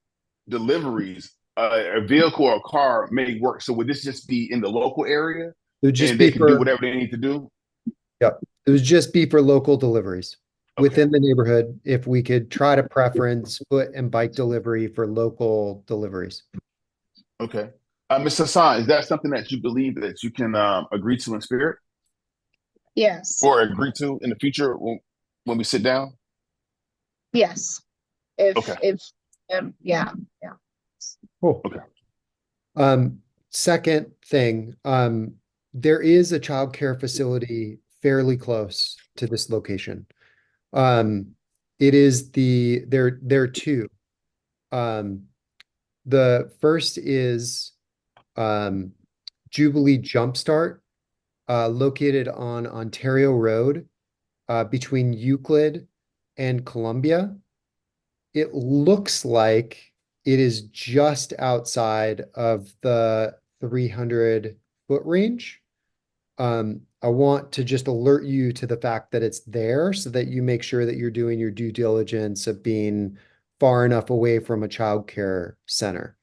deliveries, a vehicle or a car may work. So would this just be in the local area It would just and they be can do for, whatever they need to do? yep, it would just be for local deliveries Okay. within the neighborhood. If we could try to preference foot and bike delivery for local deliveries. Okay. Ms. Hassan, is that something that you believe that you can agree to in spirit Yes, or agree to in the future when we sit down? yes. Okay. Yeah. Cool. Okay. Second thing, there is a childcare facility fairly close to this location. It is there are two. The first is Jubilee Jumpstart, located on Ontario Road, between Euclid and Columbia. It looks like it is just outside of the 300-foot range. I want to just alert you to the fact that it's there so that you make sure that you're doing your due diligence of being far enough away from a childcare center.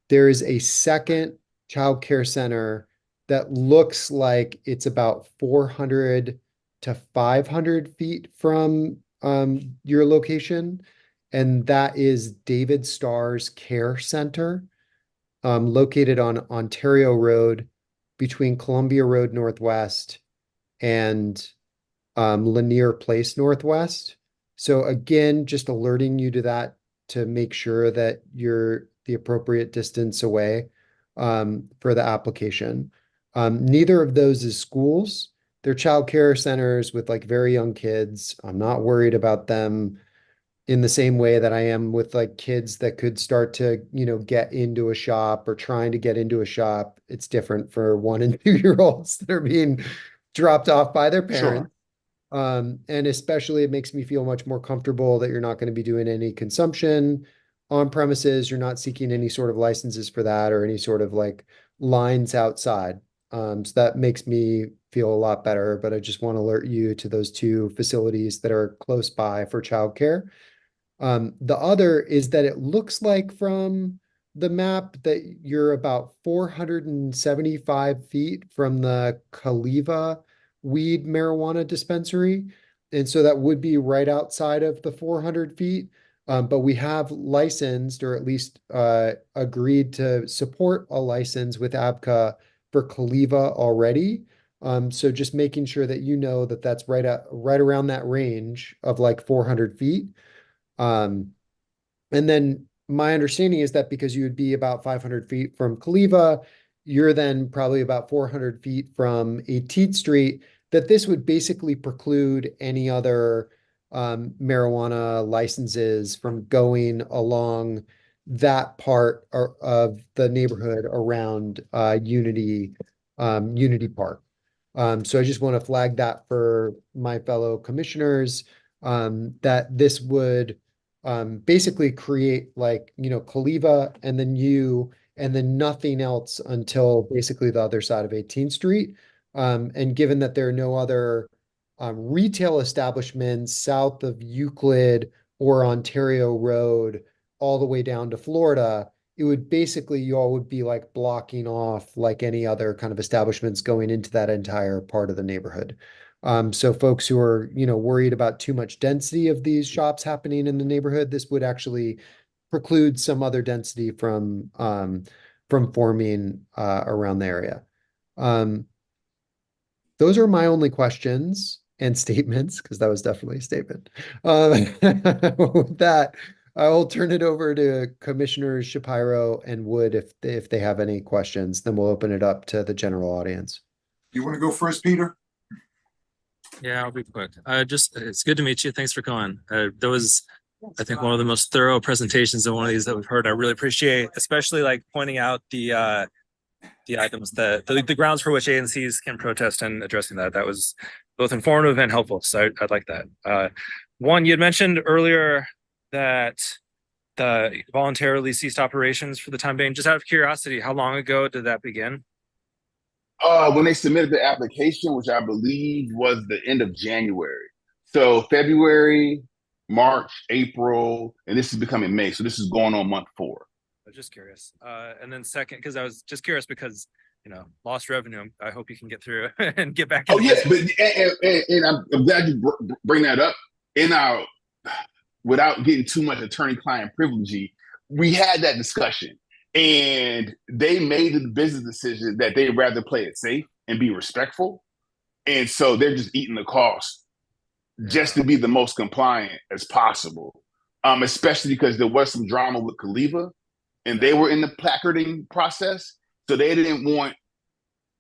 There is a second childcare center that looks like it's about 400 to 500 feet from your location, and that is David Starr's Care Center, located on Ontario Road between Columbia Road Northwest and Lanier Place Northwest. So again, just alerting you to that to make sure that you're the appropriate distance away for the application. Neither of those is schools. They're childcare centers with like very young kids. I'm not worried about them in the same way that I am with like kids that could start to, get into a shop or trying to get into a shop. It's different for 1 and 2 year olds that are being dropped off by their parents. Sure. And especially it makes me feel much more comfortable that you're not going to be doing any consumption on premises. You're not seeking any sort of licenses for that or any sort of like lines outside. So that makes me feel a lot better, but I just want to alert you to those two facilities that are close by for childcare. The other is that it looks like from the map that you're about 475 feet from the Kaliva weed marijuana dispensary. And so that would be right outside of the 400 feet. But we have licensed or at least agreed to support a license with ABCA for Kaliva already. So just making sure that you know that that's right around that range of like 400 feet. And then my understanding is that because you would be about 500 feet from Kaliva, you're then probably about 400 feet from 18th Street, that this would basically preclude any other marijuana licenses from going along that part of the neighborhood around Unity Park. So I just want to flag that for my fellow commissioners, that this would basically create like, Kaliva and then and then nothing else until basically the other side of 18th Street. And given that there are no other retail establishments south of Euclid or Ontario Road all the way down to Florida, it would basically, you all would be like blocking off like any other kind of establishments going into that entire part of the neighborhood. So folks who are, worried about too much density of these shops happening in the neighborhood, this would actually preclude some other density from forming around the area. Those are my only questions and statements, because that was definitely a statement. With that, I will turn it over to Commissioners Shapiro and Wood if they have any questions. Then we'll open it up to the general audience. You want to go first, Peter? Yeah, I'll be quick. It's good to meet you. Thanks for coming. That was, I think, one of the most thorough presentations of one of these that we've heard. I really appreciate, especially like pointing out the items, the grounds for which ANCs can protest and addressing that. That was both informative and helpful. So I'd like that. One, you had mentioned earlier that the voluntarily ceased operations for the time being. Just out of curiosity, how long ago did that begin? When they submitted the application, which I believe was the end of January. So February, March, April, and this is becoming May. So this is going on month 4. I was just curious. And then second, because I was just curious because, lost revenue. I hope you can get through and get back. Oh yeah, but and I'm glad you bring that up. In our, without getting too much attorney-client privilege, we had that discussion, and they made the business decision that they'd rather play it safe and be respectful, and so they're just eating the cost just to be the most compliant as possible. Especially because there was some drama with Kaliva, and they were in the placarding process, so they didn't want.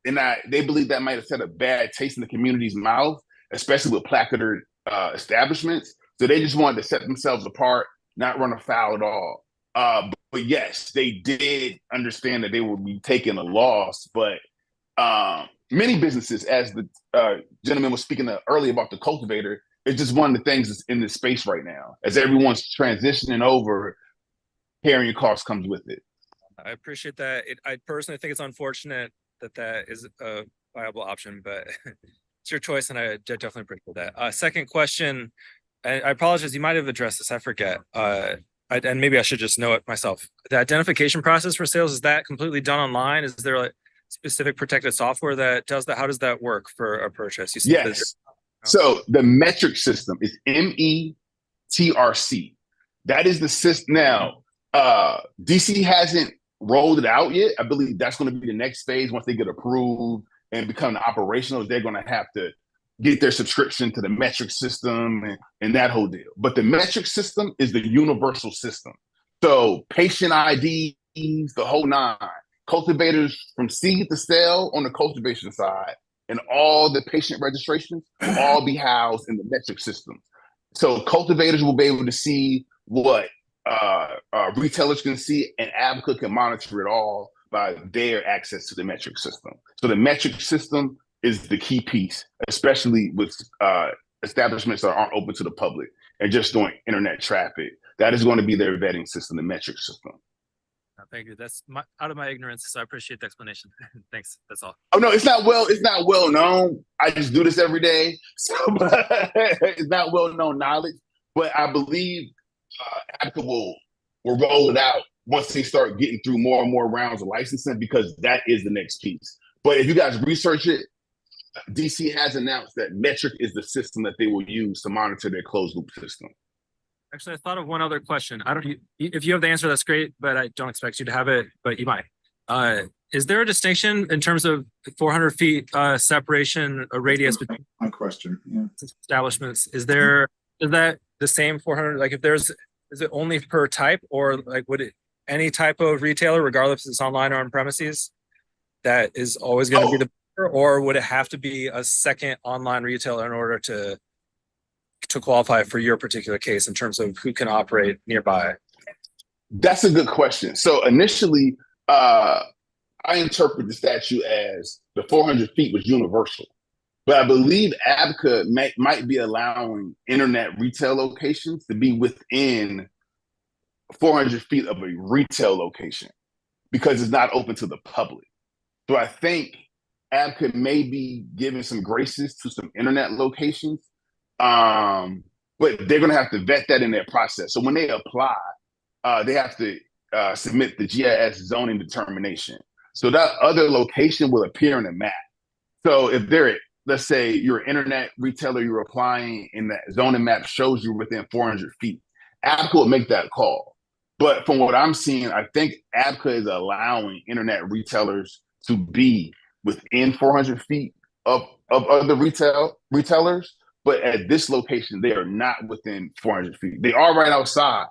And they believe that might have set a bad taste in the community's mouth, especially with placarded establishments. So they just wanted to set themselves apart, not run afoul at all. But yes, they did understand that they would be taking a loss. But many businesses, as the gentleman was speaking earlier about the cultivator, it's just one of the things that's in this space right now. As everyone's transitioning over, carrying costs comes with it. I appreciate that. I personally think it's unfortunate that is a viable option, but it's your choice, and I definitely appreciate that. Second question, I apologize, you might have addressed this, I forget. And maybe I should just know it myself. The identification process for sales, is that completely done online? Is there like specific protected software that does that? How does that work for a purchase? Yes. So the metric system is METRC. That is the system. Now, DC hasn't rolled it out yet. I believe that's going to be the next phase. Once they get approved and become operational, they're going to have to get their subscription to the metric system and that whole deal. But the metric system is the universal system. So patient IDs, the whole 9, cultivators from seed to sale on the cultivation side, and all the patient registrations will all be housed in the metric system. So cultivators will be able to see what retailers can see, and Abaca can monitor it all by their access to the metric system. So the metric system is the key piece, especially with establishments that aren't open to the public and just doing internet traffic. That is going to be their vetting system, the metric system. Thank you. That's out of my ignorance, so I appreciate the explanation. Thanks. That's all. Oh no, it's not well known. I just do this every day, so it's not well known knowledge. But I believe Abaca will roll it out once they start getting through more and more rounds of licensing, because that is the next piece. But if you guys research it, DC has announced that metric is the system that they will use to monitor their closed loop system. Actually, I thought of one other question. If you have the answer, that's great, but I don't expect you to have it, but you might. Is there a distinction in terms of 400 feet separation, a radius between my question? Yeah. Establishments? Is that the same 400? Like, is it only per type, or like would it any type of retailer, regardless if it's online or on premises, that is always going to be the, or would it have to be a second online retailer in order to qualify for your particular case in terms of who can operate nearby? That's a good question. So initially, I interpret the statute as the 400 feet was universal, but I believe Abaca might be allowing internet retail locations to be within 400 feet of a retail location because it's not open to the public. So I think Abaca may be giving some graces to some internet locations, but they're going to have to vet that in their process. So when they apply, they have to submit the GIS zoning determination. So that other location will appear in the map. So if let's say you're an internet retailer, you're applying, and the zoning map shows you within 400 feet, Abaca will make that call. But from what I'm seeing, I think Abaca is allowing internet retailers to be within 400 feet of other retailers. But at this location, they are not within 400 feet. They are right outside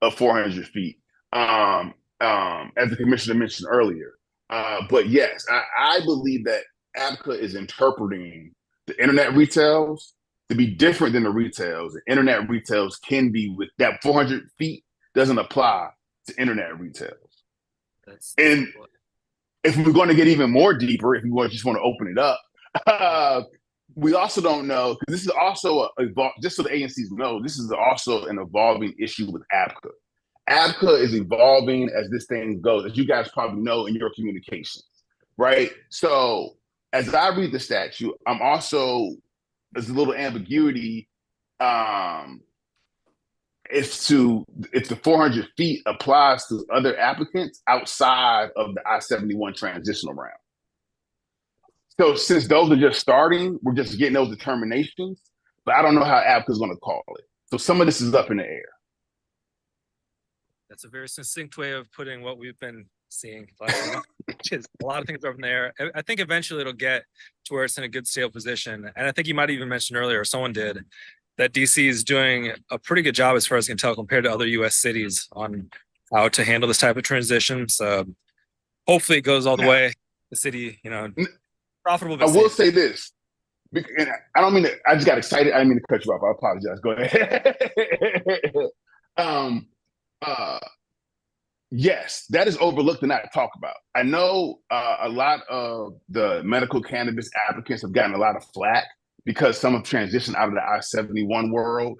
of 400 feet, as the commissioner mentioned earlier. But yes, I believe that Abaca is interpreting the internet retails to be different than the retails. The internet retails can be with that 400 feet doesn't apply to internet retails. And if we're going to get even more deeper, if we just want to open it up, we also don't know, because this is also just so the ANCs know, this is also an evolving issue with Abaca. Abaca is evolving as this thing goes, as you guys probably know in your communications, right? So as I read the statute, I'm also, there's a little ambiguity. If the 400 feet applies to other applicants outside of the I-71 transitional round. So since those are just starting, we're just getting those determinations, but I don't know how applicants going to call it. So some of this is up in the air. That's a very succinct way of putting what we've been seeing. Which is a lot of things up in the air. I think eventually it'll get to where it's in a good stable position. And I think you might even mention earlier, or someone did, that DC is doing a pretty good job as far as I can tell compared to other US cities on how to handle this type of transition. So hopefully it goes all the way. The city, profitable. I will say this. And I don't mean to, I just got excited. I didn't mean to cut you off. I apologize. Go ahead. Yes, that is overlooked and not talked about. I know a lot of the medical cannabis applicants have gotten a lot of flack because some have transitioned out of the I-71 world.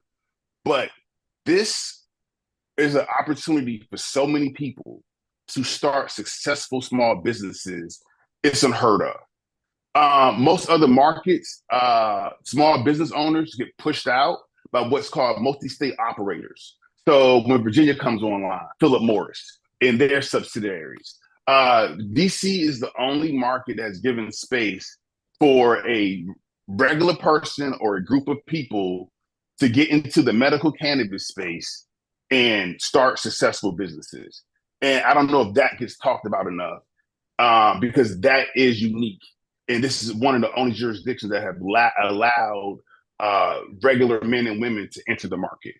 But this is an opportunity for so many people to start successful small businesses. It's unheard of. Most other markets, small business owners get pushed out by what's called multi-state operators. So when Virginia comes online, Philip Morris and their subsidiaries, DC is the only market that's given space for a regular person or a group of people to get into the medical cannabis space and start successful businesses. And I don't know if that gets talked about enough because that is unique. And this is one of the only jurisdictions that have allowed regular men and women to enter the market.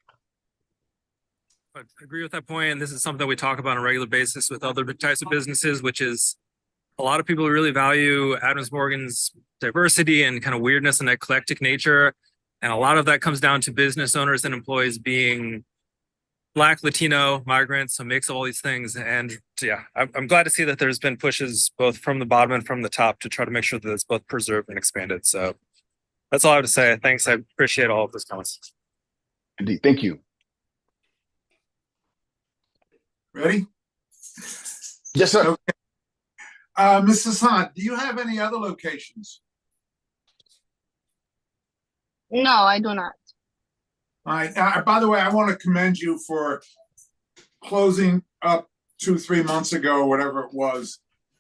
I agree with that point. And this is something that we talk about on a regular basis with other types of businesses, which is a lot of people really value Adams Morgan's diversity and kind of weirdness and eclectic nature. And a lot of that comes down to business owners and employees being Black, Latino, migrants, a mix of all these things. And yeah, I'm glad to see that there's been pushes both from the bottom and from the top to try to make sure that it's both preserved and expanded. So that's all I have to say. Thanks. I appreciate all of those comments. Indeed. Thank you. Ready? Yes, sir. Okay. Mrs. Hunt, do you have any other locations? No, I do not. All right. By the way, I want to commend you for closing up 2-3 months ago, or whatever it was,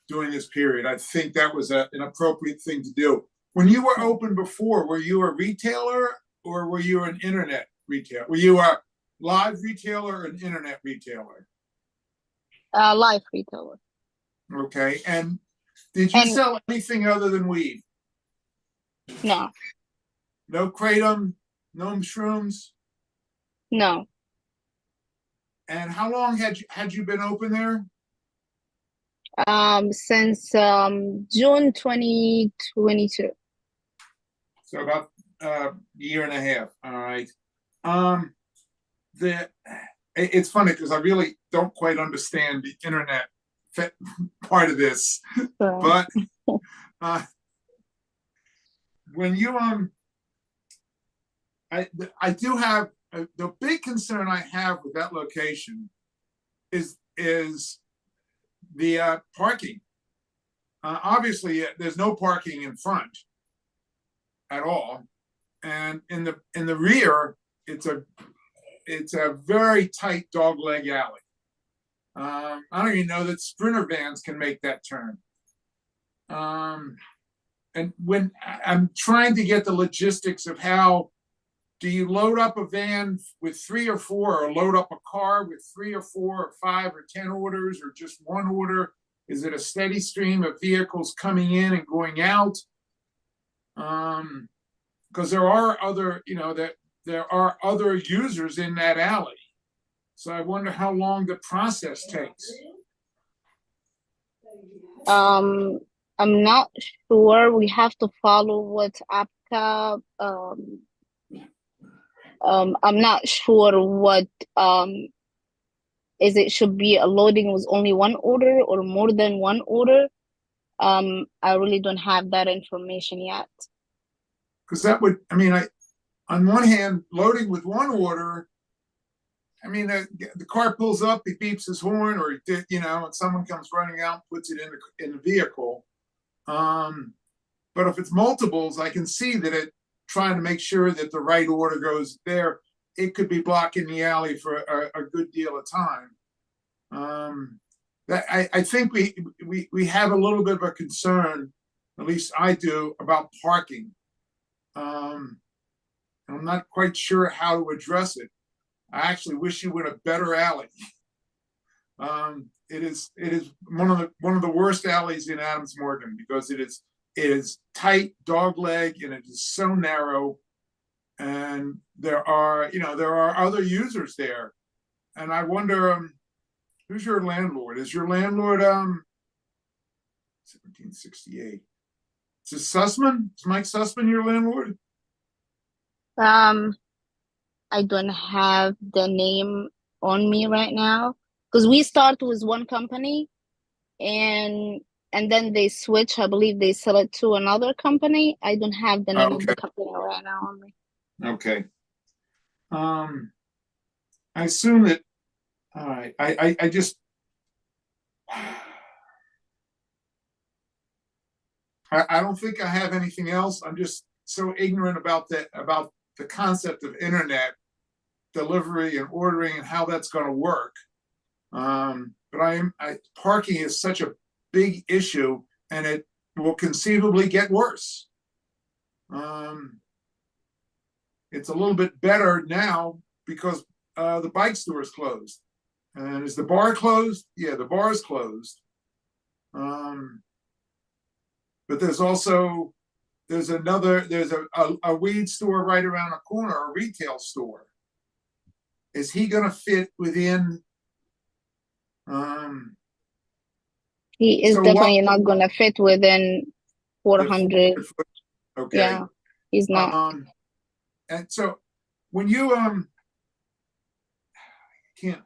during this period. I think that was an appropriate thing to do. When you were open before, were you a retailer or were you an internet retailer? Were you a live retailer or an internet retailer? Live retailer. Okay. And did you sell anything other than weed? No. No kratom, no shrooms? No. And how long had you been open there? Since June 2022. So about a year and a half. All right. It's funny because I really don't quite understand the internet part of this, but when you I do have the big concern I have with that location is the parking. Obviously, there's no parking in front at all, and in the rear, it's a very tight dogleg alley. I don't even know that Sprinter vans can make that turn. And when I'm trying to get the logistics of how do you load up a van with 3 or 4, or load up a car with 3 or 4 or 5 or 10 orders, or just one order? Is it a steady stream of vehicles coming in and going out? Because there are other, there are other users in that alley. So I wonder how long the process takes. I'm not sure. We have to follow what APCA. I'm not sure what is it should be a loading with only one order or more than one order. I really don't have that information yet. Because that would, on one hand, loading with one order, the car pulls up, he beeps his horn, or and someone comes running out, puts it in the vehicle. But if it's multiples, I can see that it trying to make sure that the right order goes there. It could be blocking the alley for a good deal of time. That I think we have a little bit of a concern, at least I do, about parking. I'm not quite sure how to address it. I actually wish you would a better alley. It is one of the worst alleys in Adams Morgan because it is tight, dog leg, and it is so narrow. And there are other users there, and I wonder who's your landlord? Is your landlord 1768? Is it Sussman? Is Mike Sussman your landlord? I don't have the name on me right now because we start with one company and then they switch. I believe they sell it to another company. I don't have the name of the company right now on me. Okay. I assume that. All right. I just. I don't think I have anything else. I'm just so ignorant about the concept of internet delivery and ordering and how that's going to work. But parking is such a big issue, and it will conceivably get worse. It's a little bit better now because the bike store is closed. And is the bar closed? Yeah, the bar is closed. But there's a weed store right around the corner, a retail store. Is he going to fit within? He is definitely not going to fit within 400. Okay. Yeah, he's not. And so when you can't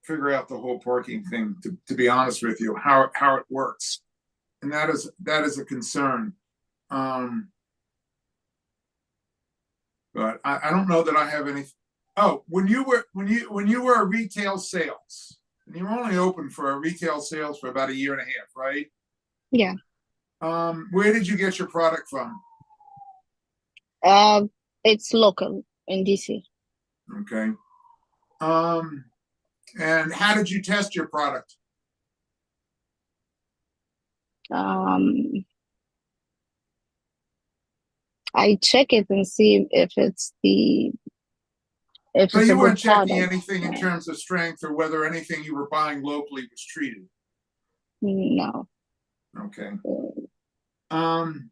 figure out the whole parking thing, to be honest with you, how it works, and that is a concern. But I don't know that I have any. Oh, when you were a retail sales, and you were only open for a retail sales for about a year and a half, right? Yeah. Where did you get your product from? It's local in DC. Okay. And how did you test your product? I check it and see if it's So you weren't checking product. anything in terms of strength or whether anything you were buying locally was treated? No. Okay. And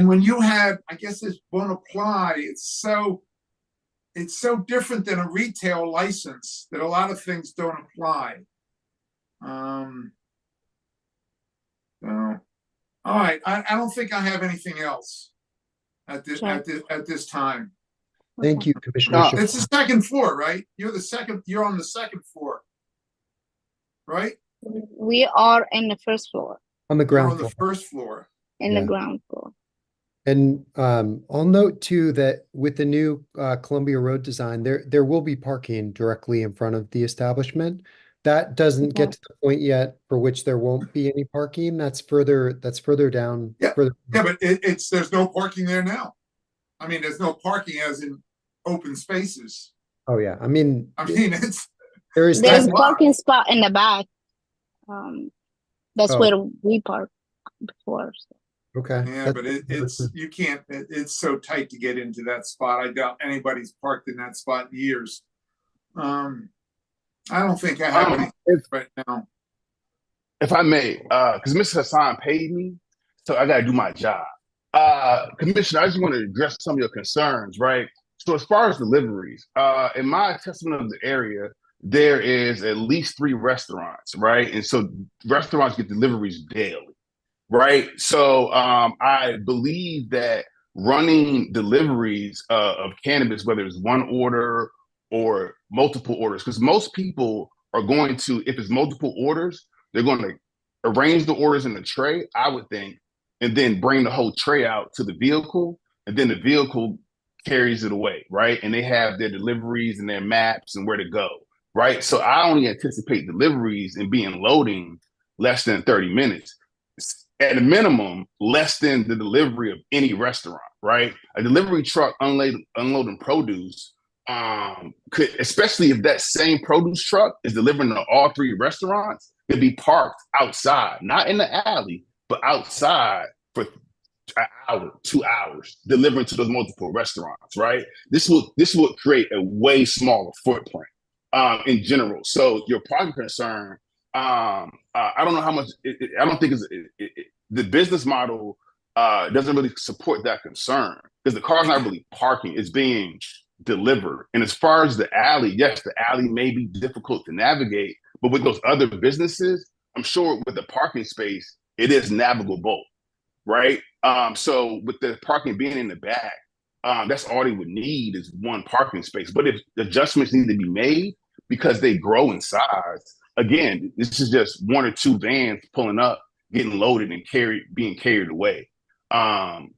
when you had, I guess this won't apply, it's so different than a retail license that a lot of things don't apply. So, all right, I don't think I have anything else at this time. Thank you, Commissioner. It's the second floor, right? You're on the second floor, right? We are in the first floor. On the You're ground on the floor. first floor. In the ground floor. And I'll note too that with the new Columbia Road design, there will be parking directly in front of the establishment. That doesn't get to the point yet for which there won't be any parking. That's further down. Yeah, but there's no parking there now. I mean, there's no parking as in open spaces. Oh yeah, I mean there's parking spot in the back. That's where we parked before. So. Okay. Yeah, but you can't. It's so tight to get into that spot. I doubt anybody's parked in that spot in years. I don't think I have any right now. If I may, because Mr. Hassan paid me, so I got to do my job. Commissioner, I just want to address some of your concerns, right? So as far as deliveries, in my assessment of the area, there is at least 3 restaurants, right? And so restaurants get deliveries daily, right? So I believe that running deliveries of cannabis, whether it's one order or multiple orders, because most people are going to, if it's multiple orders, they're going to arrange the orders in the tray, I would think, and then bring the whole tray out to the vehicle, and then the vehicle carries it away, right? And they have their deliveries and their maps and where to go, right? So I only anticipate deliveries and being loading less than 30 minutes. at a minimum, less than the delivery of any restaurant, right? A delivery truck unloading produce could, especially if that same produce truck is delivering to all three restaurants, could be parked outside, not in the alley, but outside for an hour, 2 hours, delivering to those multiple restaurants, right? This would create a way smaller footprint in general. So your parking concern, I don't know how much. I don't think the business model doesn't really support that concern because the car's not really parking; it's being delivered. And as far as the alley, yes, the alley may be difficult to navigate, but with those other businesses, I'm sure with the parking space, it is navigable, right? So with the parking being in the back, that's all they would need is one parking space. But if adjustments need to be made because they grow in size, again, this is just one or two vans pulling up, getting loaded and being carried away.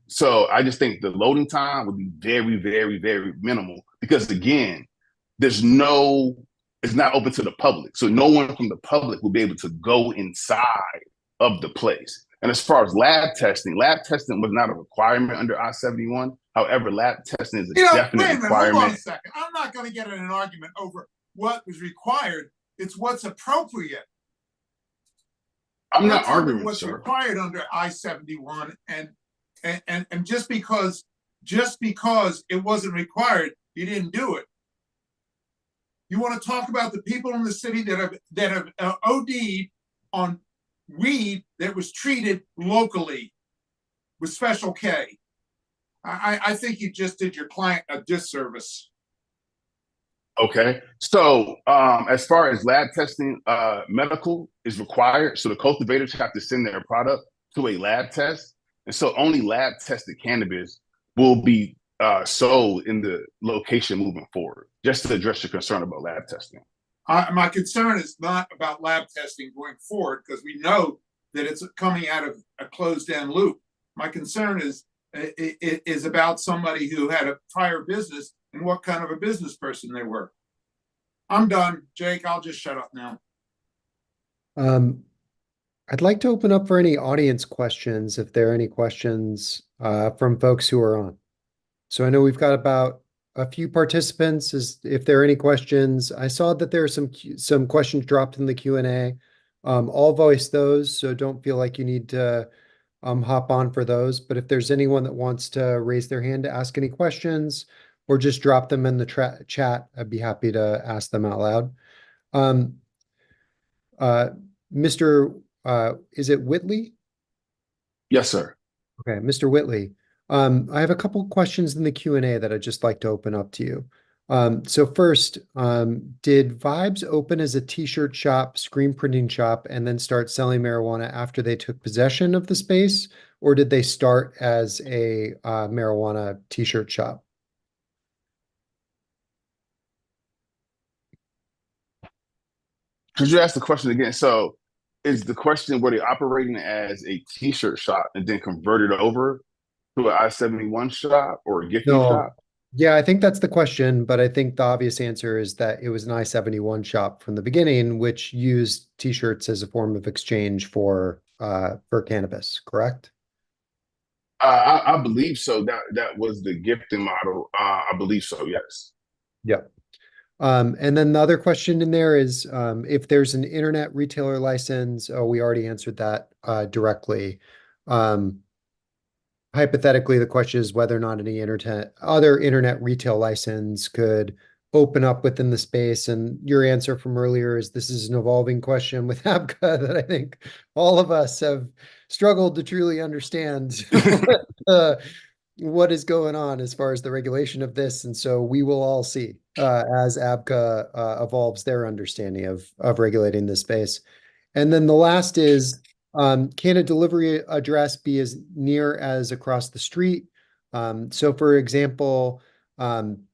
So I just think the loading time would be very, very, very minimal because again, it's not open to the public. So no one from the public will be able to go inside of the place. And as far as lab testing was not a requirement under I-71. However, lab testing is a definite requirement. Hold on a second. I'm not going to get in an argument over what was required. It's what's appropriate. I'm not arguing what's sir. required under I-71, and just because it wasn't required, you didn't do it. You want to talk about the people in the city that have OD'd on weed that was treated locally with Special K. I think you just did your client a disservice. Okay. So as far as lab testing, medical is required. So the cultivators have to send their product to a lab test. And so only lab tested cannabis will be sold in the location moving forward, just to address your concern about lab testing. My concern is not about lab testing going forward because we know that it's coming out of a closed-end loop. My concern is about somebody who had a prior business and what kind of a business person they were. I'm done, Jake. I'll just shut up now. I'd like to open up for any audience questions if there are any questions from folks who are on. So I know we've got about a few participants. If there are any questions, I saw that there are some questions dropped in the Q&A. I'll voice those, so don't feel like you need to hop on for those. But if there's anyone that wants to raise their hand to ask any questions or just drop them in the chat, I'd be happy to ask them out loud. Mr. Is it Whitley? Yes, sir. Okay, Mr. Whitley. I have a couple questions in the Q&A that I'd just like to open up to you. So first, did Vibes open as a t-shirt shop, screen printing shop, and then start selling marijuana after they took possession of the space? Or did they start as a marijuana t-shirt shop? Could you ask the question again? So is the question, were they operating as a t-shirt shop and then converted over to an I-71 shop or a gifting shop? Yeah, I think that's the question, but I think the obvious answer is that it was an I-71 shop from the beginning, which used t-shirts as a form of exchange for cannabis, correct? I believe so. That was the gifting model. I believe so, yes. Yep. And then the other question in there is if there's an internet retailer license. Oh, we already answered that directly. Hypothetically, the question is whether or not any other internet retail license could open up within the space. And your answer from earlier is this is an evolving question with ABCA that I think all of us have struggled to truly understand what is going on as far as the regulation of this. And so we will all see as ABCA evolves their understanding of regulating this space. And then the last is, can a delivery address be as near as across the street? So for example, can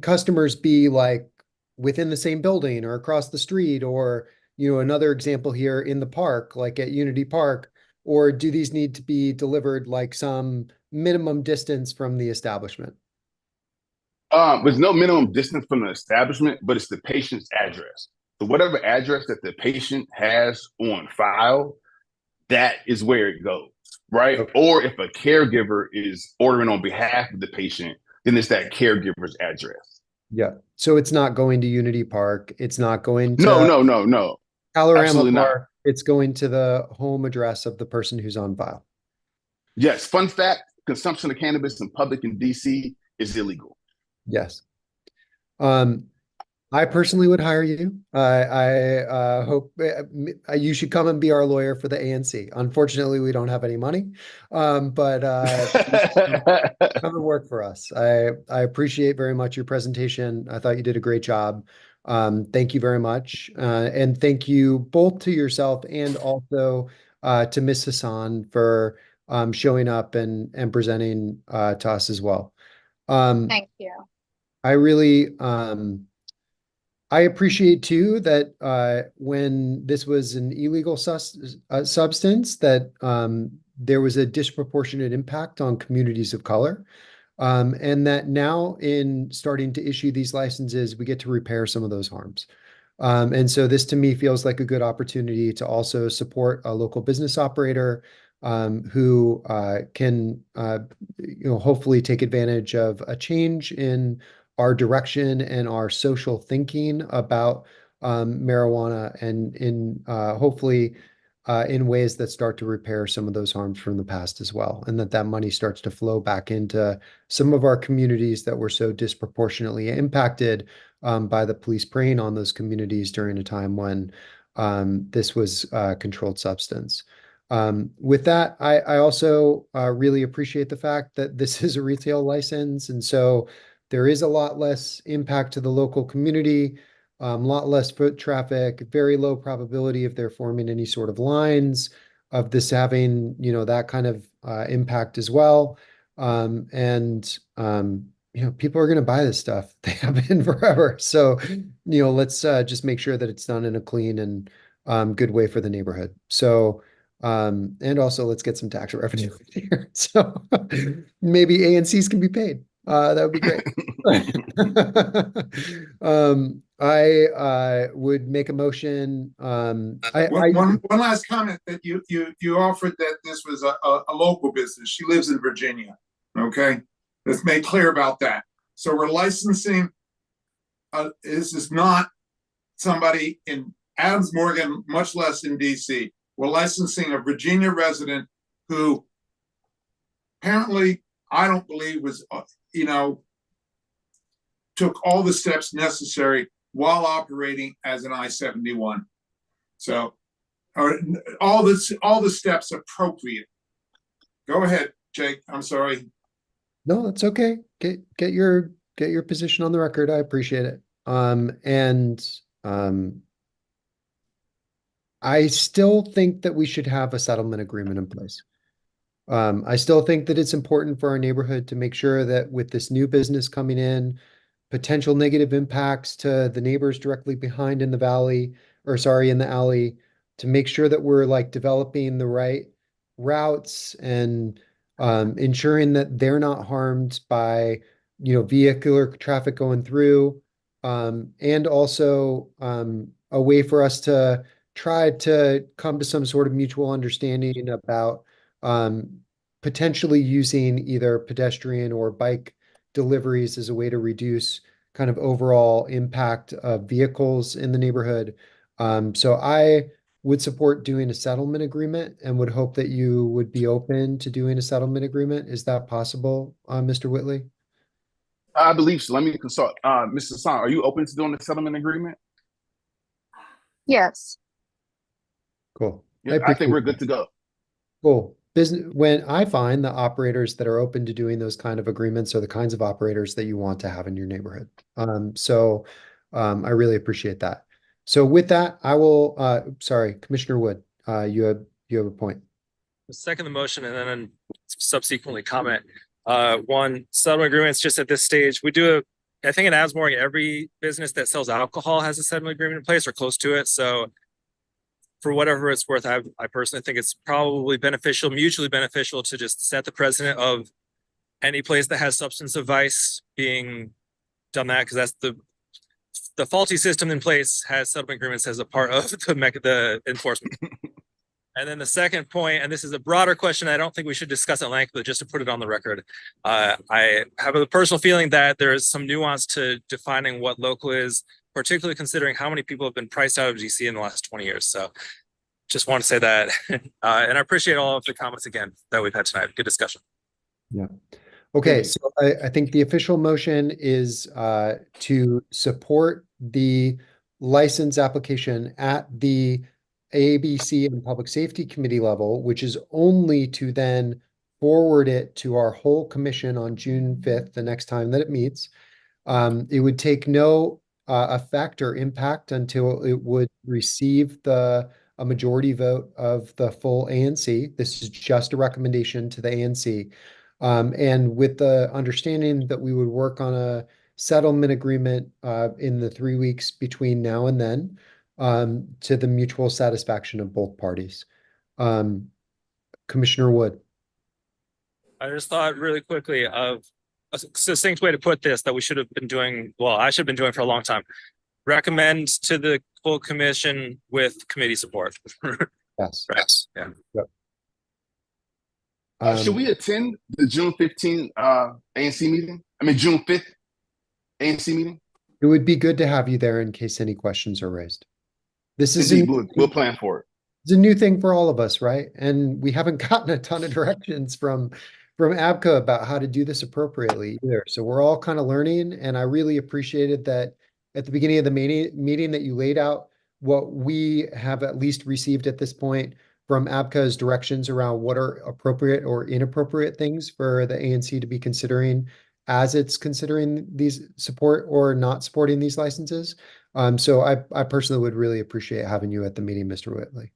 customers be like within the same building or across the street, or, another example here in the park, like at Unity Park, or do these need to be delivered like some minimum distance from the establishment? There's no minimum distance from the establishment, but it's the patient's address. So whatever address that the patient has on file, that is where it goes, right? Okay. Or if a caregiver is ordering on behalf of the patient, then it's that caregiver's address. Yeah. So it's not going to Unity Park. It's not going No, to no, no, no. Colorama Absolutely not. Park. It's going to the home address of the person who's on file. Yes, fun fact, consumption of cannabis in public in DC is illegal. Yes. I personally would hire you. I hope you should come and be our lawyer for the ANC. Unfortunately, we don't have any money, but come and work for us. I appreciate very much your presentation. I thought you did a great job. Thank you very much, and thank you both to yourself and also to Miss Hassan for showing up and presenting to us as well. Thank you. I really I appreciate too that when this was an illegal substance, that there was a disproportionate impact on communities of color. And that now in starting to issue these licenses, we get to repair some of those harms. And so this to me feels like a good opportunity to also support a local business operator who can hopefully take advantage of a change in our direction and our social thinking about marijuana and in hopefully in ways that start to repair some of those harms from the past as well, and that money starts to flow back into some of our communities that were so disproportionately impacted by the police preying on those communities during a time when this was a controlled substance. With that, I also really appreciate the fact that this is a retail license, and so there is a lot less impact to the local community, a lot less foot traffic, very low probability of there forming any sort of lines, of this having, that kind of impact as well. People are going to buy this stuff. They have been forever. So, let's just make sure that it's done in a clean and good way for the neighborhood. So, and also let's get some tax revenue here. So maybe ANCs can be paid. That would be great. I would make a motion. One last comment that you offered that this was a local business. She lives in Virginia. Okay, let's make clear about that. So we're licensing. This is not somebody in Adams Morgan, much less in DC. We're licensing a Virginia resident who apparently I don't believe was took all the steps necessary while operating as an I-71. So all the steps appropriate. Go ahead, Jake. I'm sorry. No, that's okay. Get your position on the record. I appreciate it. I still think that we should have a settlement agreement in place. I still think that it's important for our neighborhood to make sure that with this new business coming in, potential negative impacts to the neighbors directly behind in the valley, or sorry, in the alley, to make sure that we're like developing the right routes and ensuring that they're not harmed by, vehicular traffic going through, and also a way for us to try to come to some sort of mutual understanding about potentially using either pedestrian or bike deliveries as a way to reduce kind of overall impact of vehicles in the neighborhood. So I would support doing a settlement agreement and would hope that you would be open to doing a settlement agreement. Is that possible, Mr. Whitley? I believe so. Let me consult. Mr. Hassan, are you open to doing the settlement agreement? Yes. Cool. Yeah, I think we're good to go. Cool. When I find the operators that are open to doing those kind of agreements are the kinds of operators that you want to have in your neighborhood. I really appreciate that. So with that, I will, sorry, Commissioner Wood, you have a point. Second the motion and then subsequently comment. One, settlement agreements just at this stage. I think in Adams Morgan, every business that sells alcohol has a settlement agreement in place or close to it. So for whatever it's worth, I personally think it's probably mutually beneficial to just set the precedent of any place that has substance of vice being done that, because that's the faulty system in place has settlement agreements as a part of the enforcement. And then the second point, and this is a broader question, I don't think we should discuss at length, but just to put it on the record, I have a personal feeling that there is some nuance to defining what local is, particularly considering how many people have been priced out of DC in the last 20 years. So just want to say that, and I appreciate all of the comments again that we've had tonight. Good discussion. Yeah. Okay, so I think the official motion is to support the license application at the ABC and Public Safety Committee level, which is only to then forward it to our whole commission on June 5th, the next time that it meets. It would take no effect or impact until it would receive a majority vote of the full ANC. This is just a recommendation to the ANC. And with the understanding that we would work on a settlement agreement in the 3 weeks between now and then, to the mutual satisfaction of both parties. Commissioner Wood. I just thought really quickly of a succinct way to put this that we should have been doing, well, I should have been doing for a long time. Recommend to the full commission with committee support. Yes. Yes. Yeah. Yep. Should we attend the June 15th ANC meeting? I mean, June 5th ANC meeting? It would be good to have you there in case any questions are raised. This is Indeed, we'll plan for it. It's a new thing for all of us, right? And we haven't gotten a ton of directions from ABCA about how to do this appropriately either. So we're all kind of learning, and I really appreciated that at the beginning of the meeting that you laid out what we have at least received at this point from ABCA's directions around what are appropriate or inappropriate things for the ANC to be considering as it's considering these support or not supporting these licenses. So I personally would really appreciate having you at the meeting, Mr. Whitley.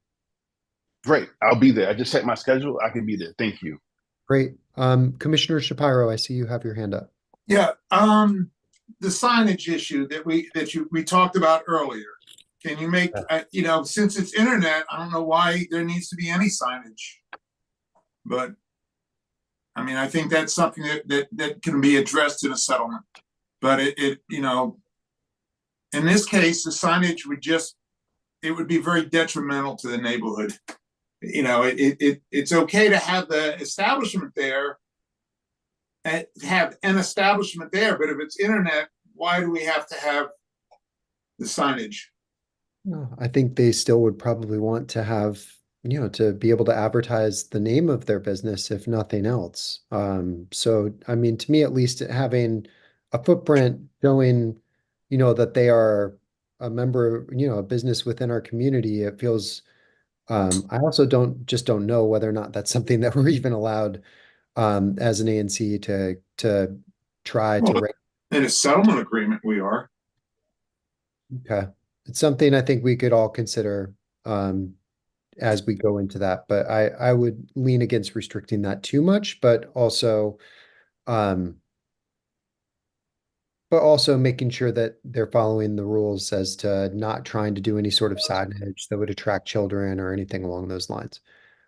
Great. I'll be there. I just checked my schedule. I can be there. Thank you. Great. Commissioner Shapiro, I see you have your hand up. Yeah, the signage issue that we talked about earlier. Can you make, since it's internet, I don't know why there needs to be any signage. But I mean, I think that's something that can be addressed in a settlement. But in this case, the signage it would be very detrimental to the neighborhood. It's okay to have the establishment there and have an establishment there, but if it's internet, why do we have to have the signage? I think they still would probably want to have, to be able to advertise the name of their business, if nothing else. So, I mean, to me, at least having a footprint showing, that they are a member, a business within our community, it feels, I also don't know whether or not that's something that we're even allowed as an ANC to try to. In a settlement agreement, we are. Okay. It's something I think we could all consider as we go into that, but I would lean against restricting that too much, but also making sure that they're following the rules as to not trying to do any sort of signage that would attract children or anything along those lines.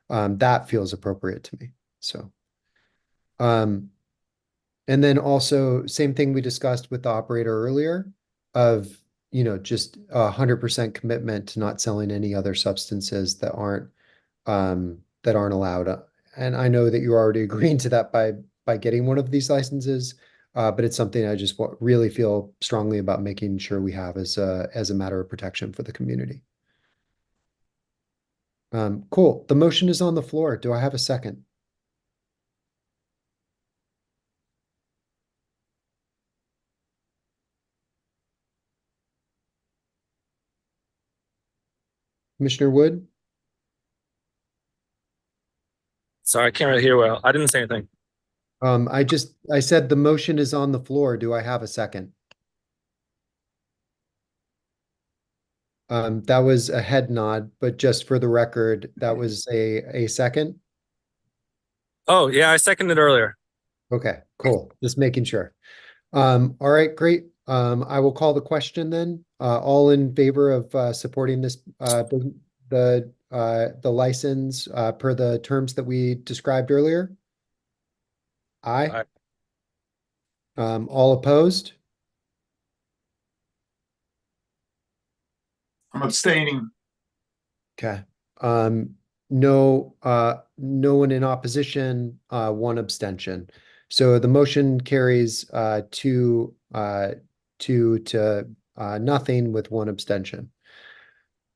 That feels appropriate to me. So, and then also same thing we discussed with the operator earlier of, just 100% commitment to not selling any other substances that aren't allowed. And I know that you're already agreeing to that by getting one of these licenses, but it's something I just really feel strongly about making sure we have as a matter of protection for the community. Cool. The motion is on the floor. Do I have a second? Commissioner Wood? Sorry, I can't really hear well. I didn't say anything. I said the motion is on the floor. Do I have a second? That was a head nod, but just for the record, that was a second. Oh, yeah, I seconded earlier. Okay, cool. Just making sure. All right, great. I will call the question then. All in favor of supporting this the license per the terms that we described earlier? Aye. All opposed? I'm abstaining. Okay. No one in opposition, one abstention. So the motion carries two to nothing with one abstention.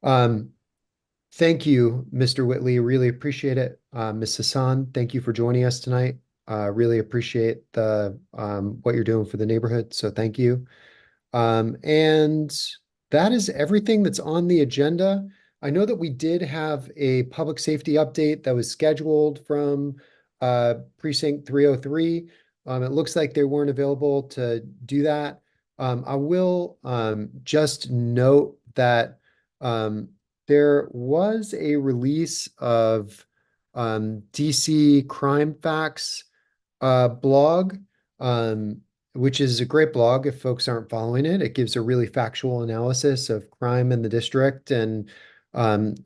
Thank you, Mr. Whitley. Really appreciate it. Ms. Hassan, thank you for joining us tonight. Really appreciate the what you're doing for the neighborhood. So thank you. And that is everything that's on the agenda. I know that we did have a public safety update that was scheduled from precinct 303. It looks like they weren't available to do that. I will just note that there was a release of DC Crime Facts blog, which is a great blog if folks aren't following it. It gives a really factual analysis of crime in the district and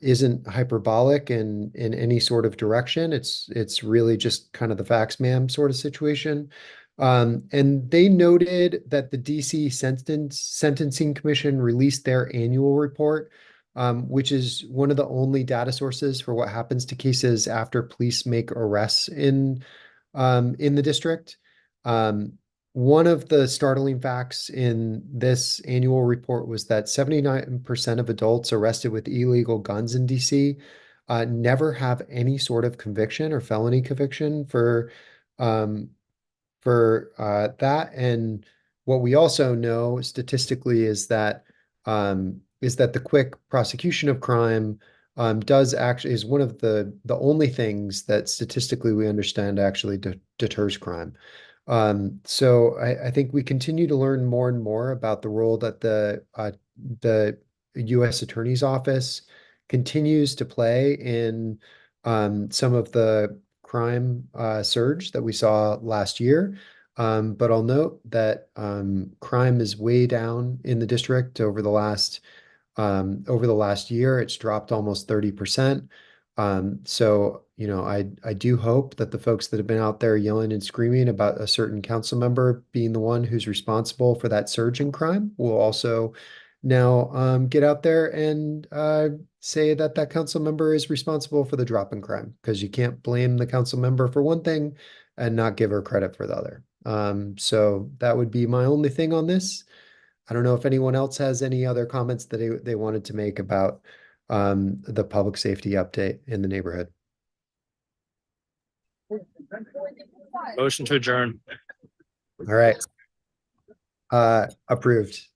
isn't hyperbolic in any sort of direction. It's really just kind of the facts, ma'am, sort of situation. And they noted that the DC Sentencing Commission released their annual report, which is one of the only data sources for what happens to cases after police make arrests in the district. One of the startling facts in this annual report was that 79% of adults arrested with illegal guns in DC never have any sort of conviction or felony conviction um, for that. And what we also know statistically is that the quick prosecution of crime does actually is one of the only things that statistically we understand actually deters crime. So I think we continue to learn more and more about the role that the U.S. Attorney's Office continues to play in some of the crime surge that we saw last year. But I'll note that crime is way down in the district over the last year. It's dropped almost 30%. So, I do hope that the folks that have been out there yelling and screaming about a certain council member being the one who's responsible for that surge in crime will also now get out there and say that that council member is responsible for the drop in crime, because you can't blame the council member for one thing and not give her credit for the other. So that would be my only thing on this. I don't know if anyone else has any other comments that they wanted to make about the public safety update in the neighborhood. Motion to adjourn. All right. Approved.